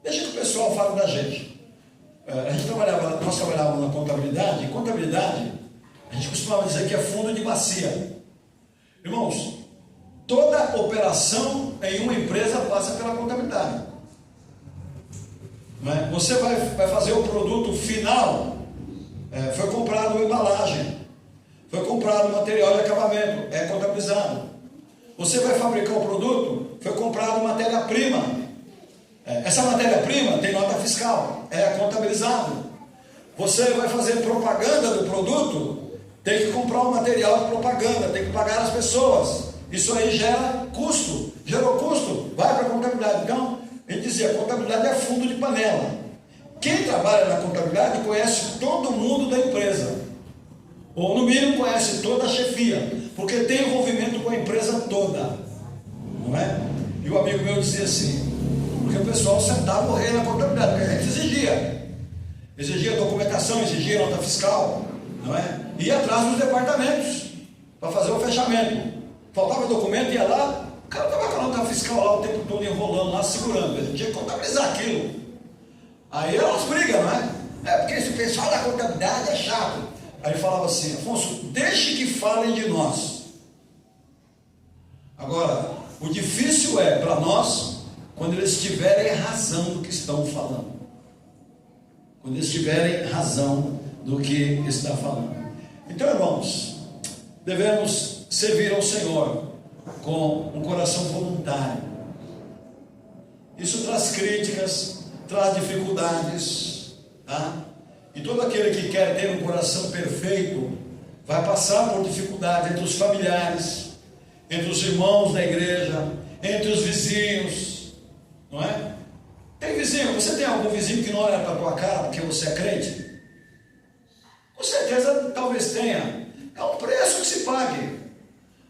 deixa que o pessoal fale da gente. Nós trabalhávamos na contabilidade. E contabilidade, a gente costumava dizer que é fundo de bacia. Irmãos, toda operação em uma empresa passa pela contabilidade. Não é? Você vai fazer o produto final, foi comprado uma embalagem, foi comprado material de acabamento, é contabilizado. Você vai fabricar o produto, foi comprado matéria-prima. Essa matéria-prima tem nota fiscal, é contabilizado. Você vai fazer propaganda do produto, tem que comprar o material de propaganda, tem que pagar as pessoas. Isso aí gera custo, gerou custo, vai para a contabilidade. Então, a gente dizia, a contabilidade é fundo de panela. Quem trabalha na contabilidade conhece todo mundo da empresa, ou no mínimo conhece toda a chefia, porque tem envolvimento com a empresa toda, não é? E o amigo meu dizia assim, porque o pessoal sentava o rei na contabilidade, porque a gente exigia documentação, exigia nota fiscal, não é? Ia atrás dos departamentos para fazer o fechamento. Faltava documento, ia lá, o cara estava com a nota fiscal lá o tempo todo enrolando lá, segurando, ele tinha que contabilizar aquilo. Aí elas brigam, não é? Porque esse pessoal da contabilidade é chato. Aí ele falava assim, Afonso, deixe que falem de nós. Agora, o difícil é para nós, quando eles tiverem razão do que estão falando. Quando eles tiverem razão do que está falando. Então, irmãos, devemos servir ao Senhor com um coração voluntário. Isso traz críticas, traz dificuldades, tá? E todo aquele que quer ter um coração perfeito vai passar por dificuldades entre os familiares, entre os irmãos da igreja, entre os vizinhos, não é? Tem vizinho, você tem algum vizinho que não olha para a tua cara porque você é crente? Com certeza, talvez tenha. É um preço que se pague.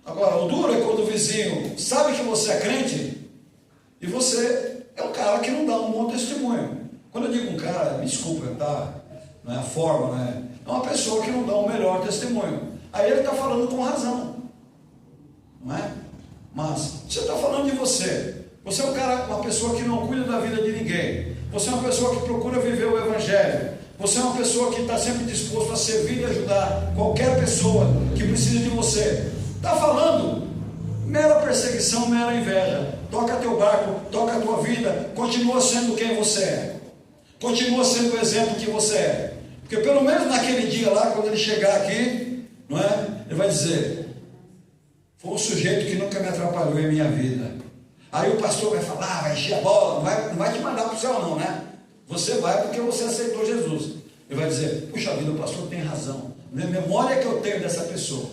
Agora, o duro é quando o vizinho sabe que você é crente e você é um cara que não dá um bom testemunho. Quando eu digo um cara, me desculpa, tá? Não é a forma, né? É uma pessoa que não dá um melhor testemunho. Aí ele está falando com razão, não é? Mas você está falando de você. Você é um cara, uma pessoa que não cuida da vida de ninguém. Você é uma pessoa que procura viver o Evangelho. Você é uma pessoa que está sempre disposto a servir e ajudar qualquer pessoa que precise de você. Está falando mera perseguição, mera inveja. Toca teu barco, toca a tua vida, continua sendo quem você é. Continua sendo o exemplo que você é. Porque pelo menos naquele dia lá, quando ele chegar aqui, não é? Ele vai dizer, foi um sujeito que nunca me atrapalhou em minha vida. Aí o pastor vai falar, vai encher a bola, não vai te mandar para o céu não, né? Você vai porque você aceitou Jesus. Ele vai dizer, puxa vida, o pastor tem razão. A memória que eu tenho dessa pessoa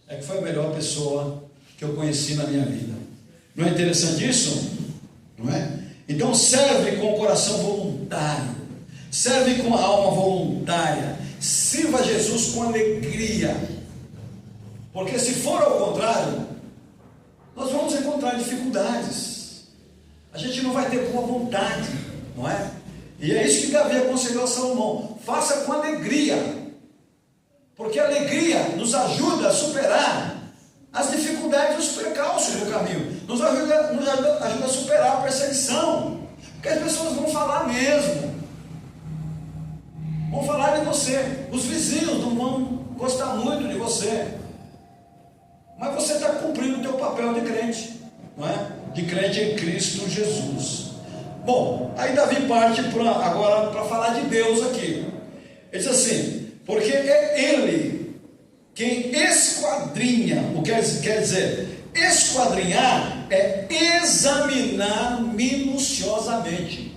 é que foi a melhor pessoa que eu conheci na minha vida. Não é interessante isso? Não é? Então serve com o coração voluntário, serve com a alma voluntária, sirva Jesus com alegria, porque se for ao contrário, nós vamos encontrar dificuldades, a gente não vai ter boa vontade, não é? E é isso que Davi aconselhou a Salomão, faça com alegria, porque a alegria nos ajuda a superar as dificuldades e os percalços do caminho, nos ajuda a superar a perseguição, porque as pessoas vão falar mesmo, vão falar de você, os vizinhos não vão gostar muito de você, mas você está cumprindo o teu papel de crente, não é? De crente em Cristo Jesus. Bom, aí Davi parte agora para falar de Deus aqui. Ele diz assim, porque é Ele quem esquadrinha, o que quer dizer? Esquadrinhar é examinar minuciosamente.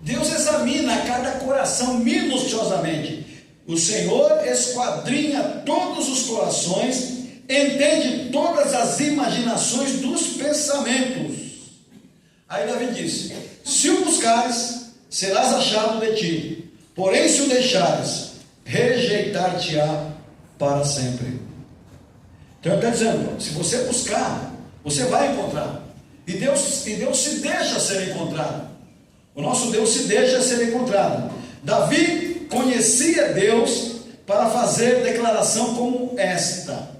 Deus examina cada coração minuciosamente. O Senhor esquadrinha todos os corações, entende todas as imaginações dos pensamentos. Aí Davi disse, se o buscares, serás achado de ti, porém se o deixares, rejeitar-te-á para sempre. Então ele está dizendo, se você buscar, você vai encontrar. E Deus se deixa ser encontrado. O nosso Deus se deixa ser encontrado. Davi conhecia Deus para fazer declaração como esta: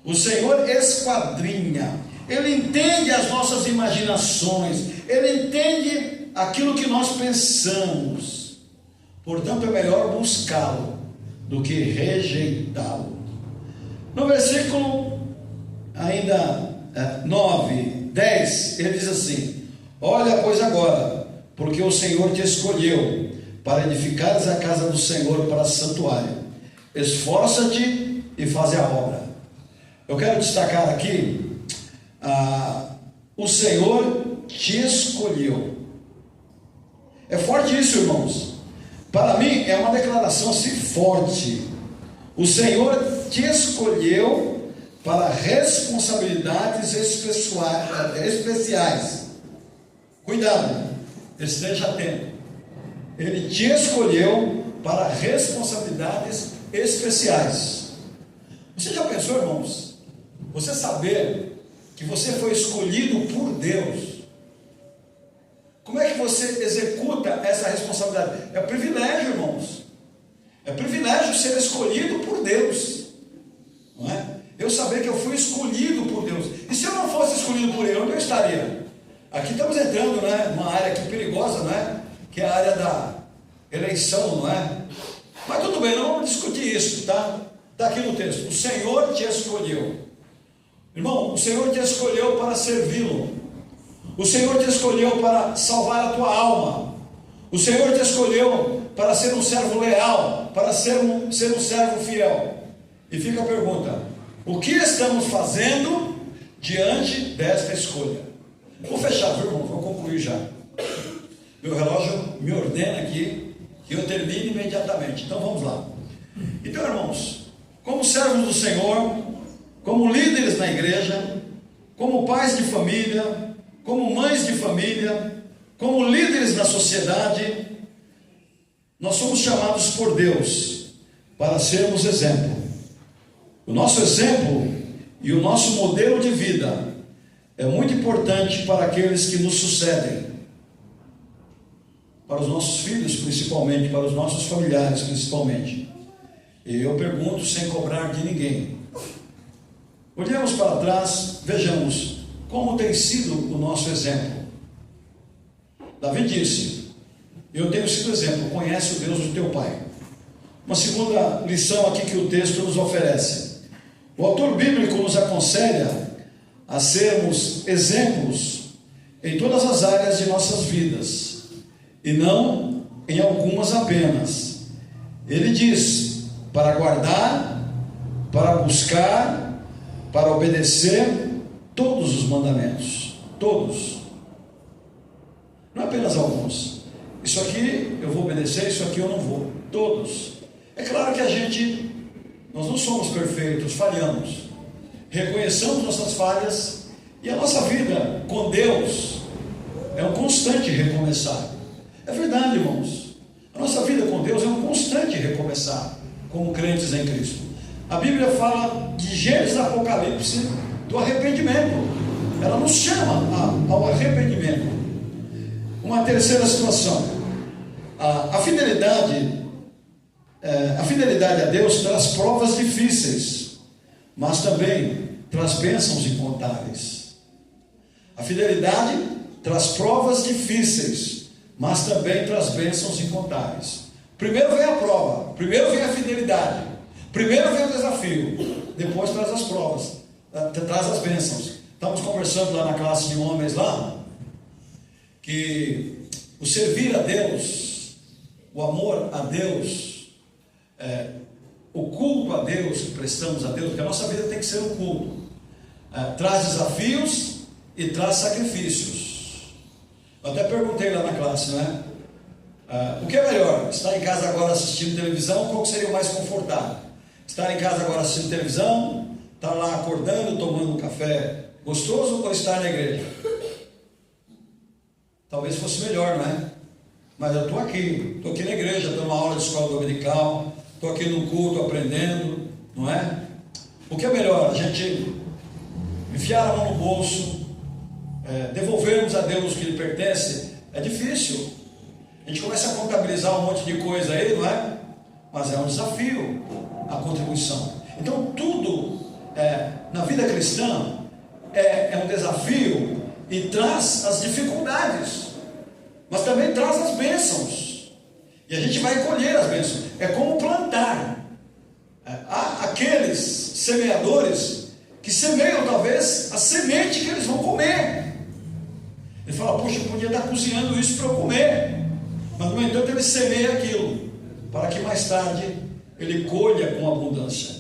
o Senhor esquadrinha, Ele entende as nossas imaginações, Ele entende aquilo que nós pensamos. Portanto, é melhor buscá-lo do que rejeitá-lo. No versículo ainda 9, 10, ele diz assim: olha, pois agora, porque o Senhor te escolheu para edificares a casa do Senhor para santuário. Esforça-te e faze a obra. Eu quero destacar aqui, o Senhor te escolheu. É forte isso, irmãos. Para mim é uma declaração assim forte. O Senhor te escolheu para responsabilidades especiais. Cuidado, esteja atento. Ele te escolheu para responsabilidades especiais. Você já pensou, irmãos? Você saber que você foi escolhido por Deus. Como é que você executa essa responsabilidade? É privilégio, irmãos. É privilégio ser escolhido por Deus. Não é? Eu saber que eu fui escolhido por Deus. E se eu não fosse escolhido por Ele, onde eu estaria? Aqui estamos entrando, né, numa área aqui perigosa, não é? Que é a área da eleição, não é? Mas tudo bem, não vamos discutir isso, tá? Está aqui no texto. O Senhor te escolheu. Irmão, o Senhor te escolheu para servi-lo. O Senhor te escolheu para salvar a tua alma. O Senhor te escolheu para ser um servo leal, para ser um servo fiel. E fica a pergunta: o que estamos fazendo diante desta escolha? Vou fechar, viu, irmão? Vou concluir já. Meu relógio me ordena aqui que eu termine imediatamente. Então vamos lá. Então, irmãos, como servos do Senhor, como líderes na igreja, como pais de família, como mães de família, como líderes na sociedade, nós somos chamados por Deus para sermos exemplo. O nosso exemplo e o nosso modelo de vida é muito importante para aqueles que nos sucedem, para os nossos filhos principalmente, para os nossos familiares principalmente. E eu pergunto sem cobrar de ninguém. Olhemos para trás, vejamos como tem sido o nosso exemplo. Davi disse: eu tenho sido exemplo, conhece o Deus do teu pai. Uma segunda lição aqui que o texto nos oferece. O autor bíblico nos aconselha a sermos exemplos em todas as áreas de nossas vidas, e não em algumas apenas. Ele diz: para guardar, para buscar, para obedecer todos os mandamentos. Todos. Não apenas alguns. Isso aqui eu vou obedecer, isso aqui eu não vou. Todos. É claro que nós não somos perfeitos, falhamos. Reconheçamos nossas falhas, e a nossa vida com Deus é um constante recomeçar. É verdade, irmãos. A nossa vida com Deus é um constante recomeçar, como crentes em Cristo. A Bíblia fala de Gênesis e Apocalipse do arrependimento. Ela nos chama ao arrependimento. Uma terceira situação: a fidelidade a Deus traz provas difíceis, mas também traz bênçãos incontáveis. A fidelidade traz provas difíceis, mas também traz bênçãos incontáveis. Primeiro vem a prova, primeiro vem a fidelidade, primeiro vem o desafio, depois traz as provas, traz as bênçãos. Estamos conversando lá na classe de homens lá, que o servir a Deus, o amor a Deus, o culto a Deus que prestamos a Deus, porque a nossa vida tem que ser um culto, traz desafios e traz sacrifícios. Eu até perguntei lá na classe, né? O que é melhor? Estar em casa agora assistindo televisão? Qual que seria o mais confortável? Estar em casa agora assistindo televisão, estar lá acordando, tomando um café gostoso, ou estar na igreja? Talvez fosse melhor, né? Mas eu estou aqui na igreja, estou numa aula de escola dominical, estou aqui no culto aprendendo, não é? O que é melhor? A gente enfiar a mão no bolso, devolvermos a Deus o que lhe pertence? É difícil. A gente começa a contabilizar um monte de coisa aí, não é? Mas é um desafio a contribuição. Então tudo na vida cristã é um desafio e traz as dificuldades, mas também traz as bênçãos, e a gente vai colher as bênçãos. É como plantar. Há aqueles semeadores que semeiam talvez a semente que eles vão comer. Ele fala, poxa, eu podia estar cozinhando isso para eu comer, mas no entanto ele semeia aquilo, para que mais tarde ele colha com abundância.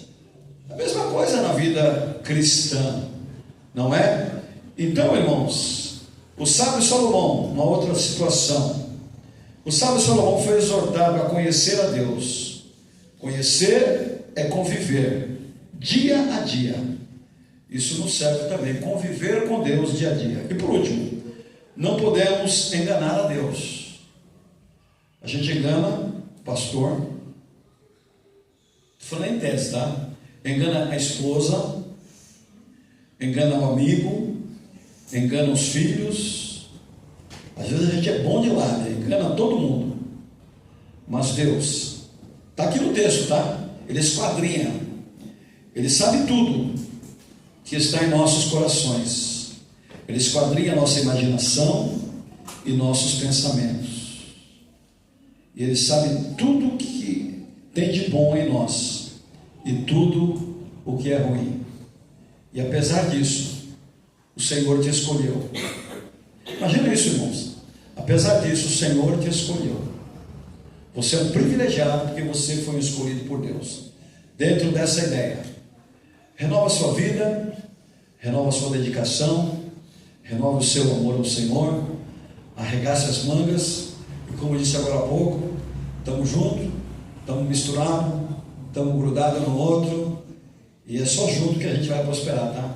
A mesma coisa na vida cristã, não é? Então, irmãos, o sábio Salomão, uma outra situação, o sábio Salomão foi exortado a conhecer a Deus. Conhecer é conviver dia a dia. Isso nos serve também, conviver com Deus dia a dia. E por último, não podemos enganar a Deus. A gente engana o pastor, estou falando em tese, tá? Engana a esposa, engana o amigo, engana os filhos. Às vezes a gente é bom de lá, né? Engana todo mundo. Mas Deus, está aqui no texto, tá? Ele esquadrinha, Ele sabe tudo que está em nossos corações. Ele esquadrinha a nossa imaginação e nossos pensamentos. E Ele sabe tudo que tem de bom em nós e tudo o que é ruim. E apesar disso, o Senhor te escolheu. Imagina isso, irmãos. Apesar disso, o Senhor te escolheu. Você é um privilegiado porque você foi um escolhido por Deus. Dentro dessa ideia, renova a sua vida, renova a sua dedicação, renova o seu amor ao Senhor, arregace as mangas, e como eu disse agora há pouco, estamos juntos, estamos misturados, estamos grudados no outro, e é só junto que a gente vai prosperar, tá?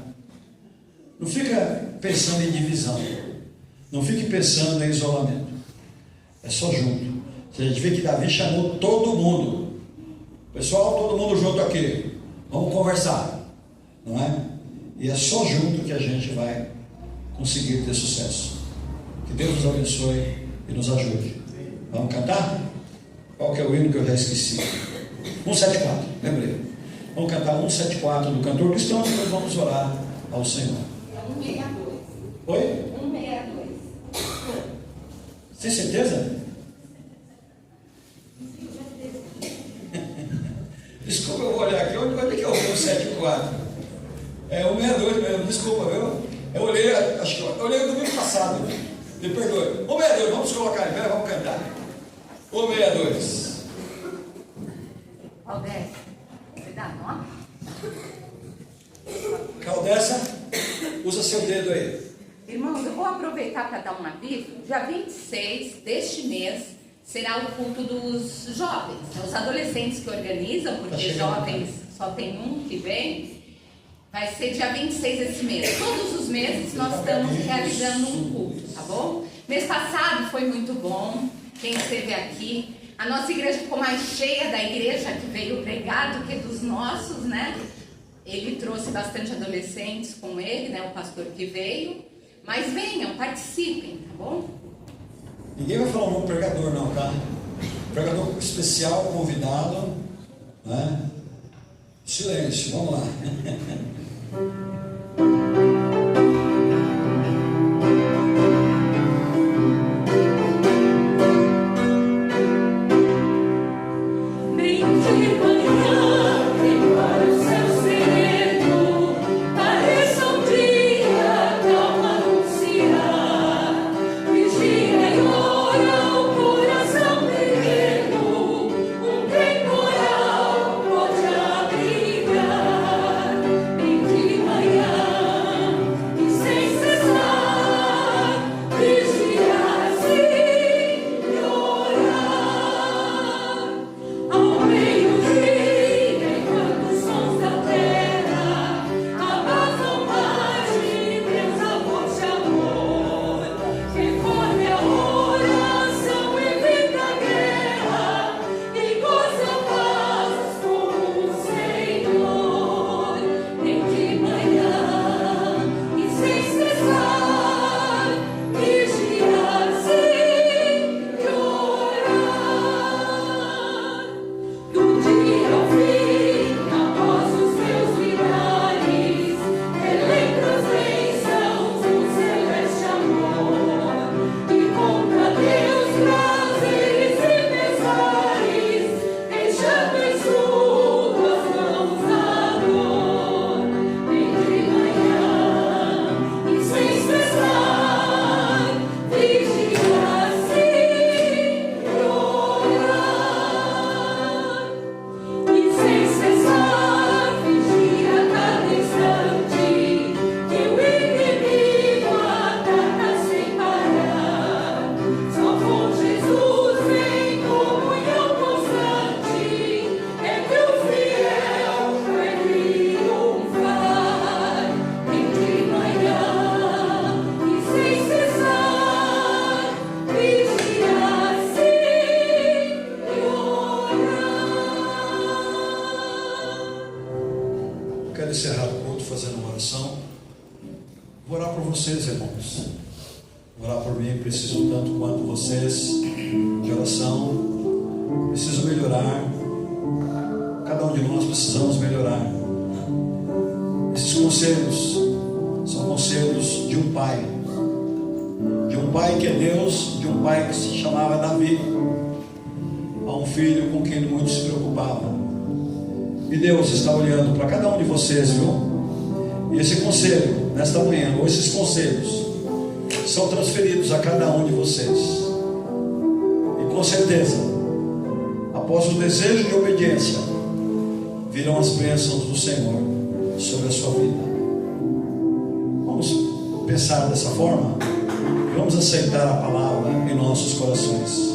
Não fica pensando em divisão, não fique pensando em isolamento, é só junto. A gente vê que Davi chamou todo mundo, pessoal, todo mundo junto aqui, vamos conversar, não é? E é só junto que a gente vai conseguir ter sucesso. Que Deus nos abençoe e nos ajude. Vamos cantar? Qual que é o hino que eu já esqueci? 174, lembrei. Vamos cantar 174 do cantor cristão, depois vamos orar ao Senhor.
162.
Oi?
162.
Tem certeza? Desculpa, eu vou olhar aqui. Onde que é o 174? É o 162 mesmo, desculpa, viu? Eu olhei, acho que eu olhei no domingo passado. Me perdoe. 162, vamos colocar em pé, vamos cantar. 162.
Aldécia, você dá nome?
Caldessa, usa seu dedo aí.
Irmãos, eu vou aproveitar para dar um aviso. Dia 26 deste mês será o culto dos jovens, né? Os adolescentes que organizam, porque jovens só tem um que vem. Vai ser dia 26 desse mês. Todos os meses nós estamos realizando um culto, tá bom? Mês passado foi muito bom. Quem esteve aqui, a nossa igreja ficou mais cheia da igreja que veio pregar do que dos nossos, né? Ele trouxe bastante adolescentes com ele, né? O pastor que veio. Mas venham, participem, tá bom?
Ninguém vai falar o nome do pregador, não, tá? Pregador especial, convidado, né? Silêncio, vamos lá.
Manhã
Vou orar por vocês, irmãos. Vou orar por mim, preciso tanto quanto vocês de oração. Preciso melhorar. Cada um de nós precisamos melhorar. Esses conselhos são conselhos de um pai. De um pai que é Deus, de um pai que se chamava Davi. A um filho com quem ele muito se preocupava. E Deus está olhando para cada um de vocês, viu? E esse conselho, nesta manhã, ou esses conselhos, são transferidos a cada um de vocês. E com certeza, após o desejo de obediência, virão as bênçãos do Senhor sobre a sua vida. Vamos pensar dessa forma? Vamos aceitar a palavra em nossos corações.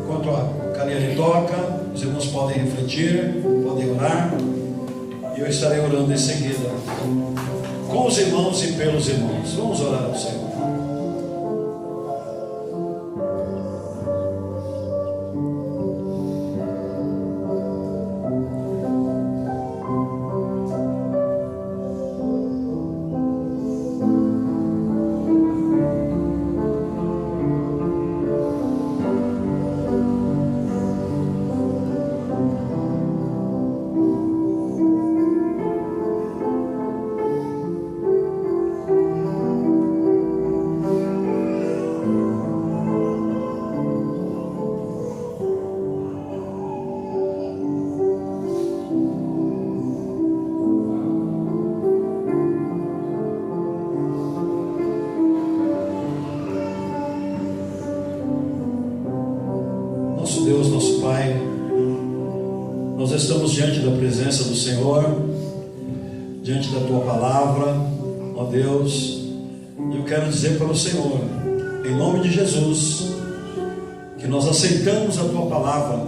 Enquanto a Cariane toca, os irmãos podem refletir, podem orar, e eu estarei orando em seguida com os irmãos e pelos irmãos. Vamos orar ao Senhor. Deus, nosso Pai, nós estamos diante da presença do Senhor, diante da Tua palavra, ó Deus, e eu quero dizer para o Senhor, em nome de Jesus, que nós aceitamos a Tua palavra,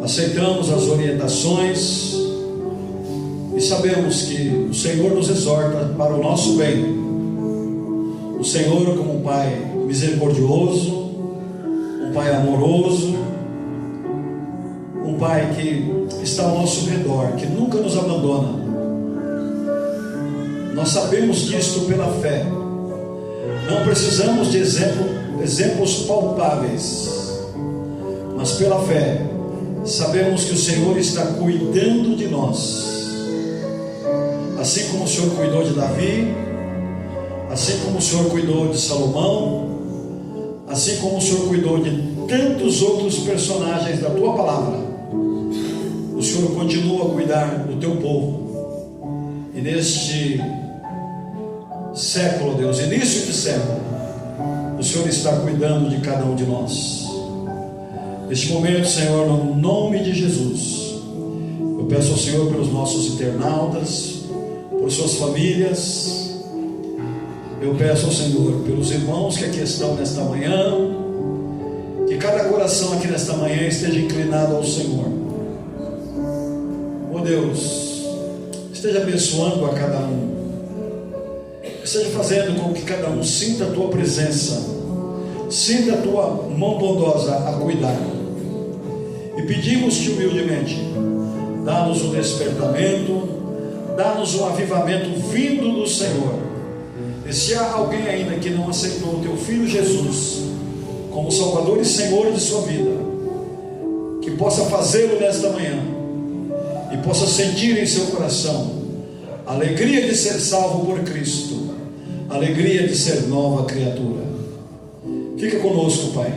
aceitamos as orientações e sabemos que o Senhor nos exorta para o nosso bem. O Senhor, como um Pai misericordioso, um Pai amoroso, um Pai que está ao nosso redor, que nunca nos abandona. Nós sabemos disto pela fé. Não precisamos de exemplos palpáveis, mas pela fé sabemos que o Senhor está cuidando de nós. Assim como o Senhor cuidou de Davi, assim como o Senhor cuidou de Salomão, assim como o Senhor cuidou de tantos outros personagens da Tua palavra, o Senhor continua a cuidar do Teu povo. E neste século, Deus, início de século, o Senhor está cuidando de cada um de nós. Neste momento, Senhor, no nome de Jesus, eu peço ao Senhor pelos nossos internautas, por suas famílias. Eu peço ao Senhor pelos irmãos que aqui estão nesta manhã, que cada coração aqui nesta manhã esteja inclinado ao Senhor. Oh Deus, esteja abençoando a cada um, esteja fazendo com que cada um sinta a Tua presença, sinta a Tua mão bondosa a cuidar. E pedimos-te humildemente, dá-nos o despertamento, dá-nos o avivamento vindo do Senhor. E se há alguém ainda que não aceitou o Teu Filho Jesus como Salvador e Senhor de sua vida, que possa fazê-lo nesta manhã e possa sentir em seu coração a alegria de ser salvo por Cristo, a alegria de ser nova criatura. Fica conosco, Pai.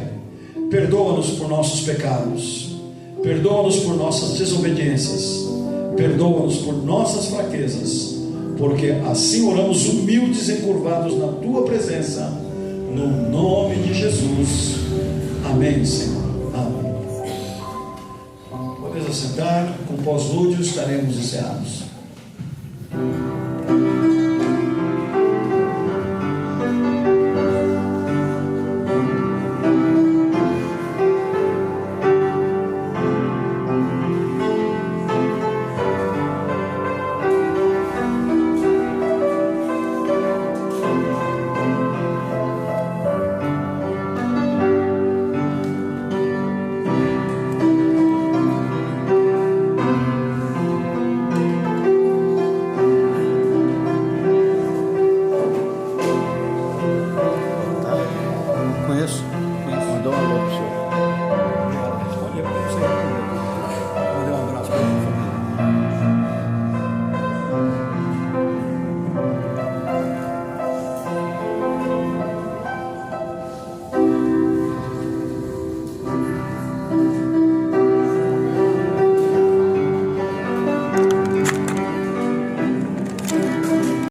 Perdoa-nos por nossos pecados, perdoa-nos por nossas desobediências, perdoa-nos por nossas fraquezas, porque assim oramos humildes e curvados na Tua presença, no nome de Jesus. Amém, Senhor. Amém. Podemos assentar, com pós-lúdio estaremos encerrados.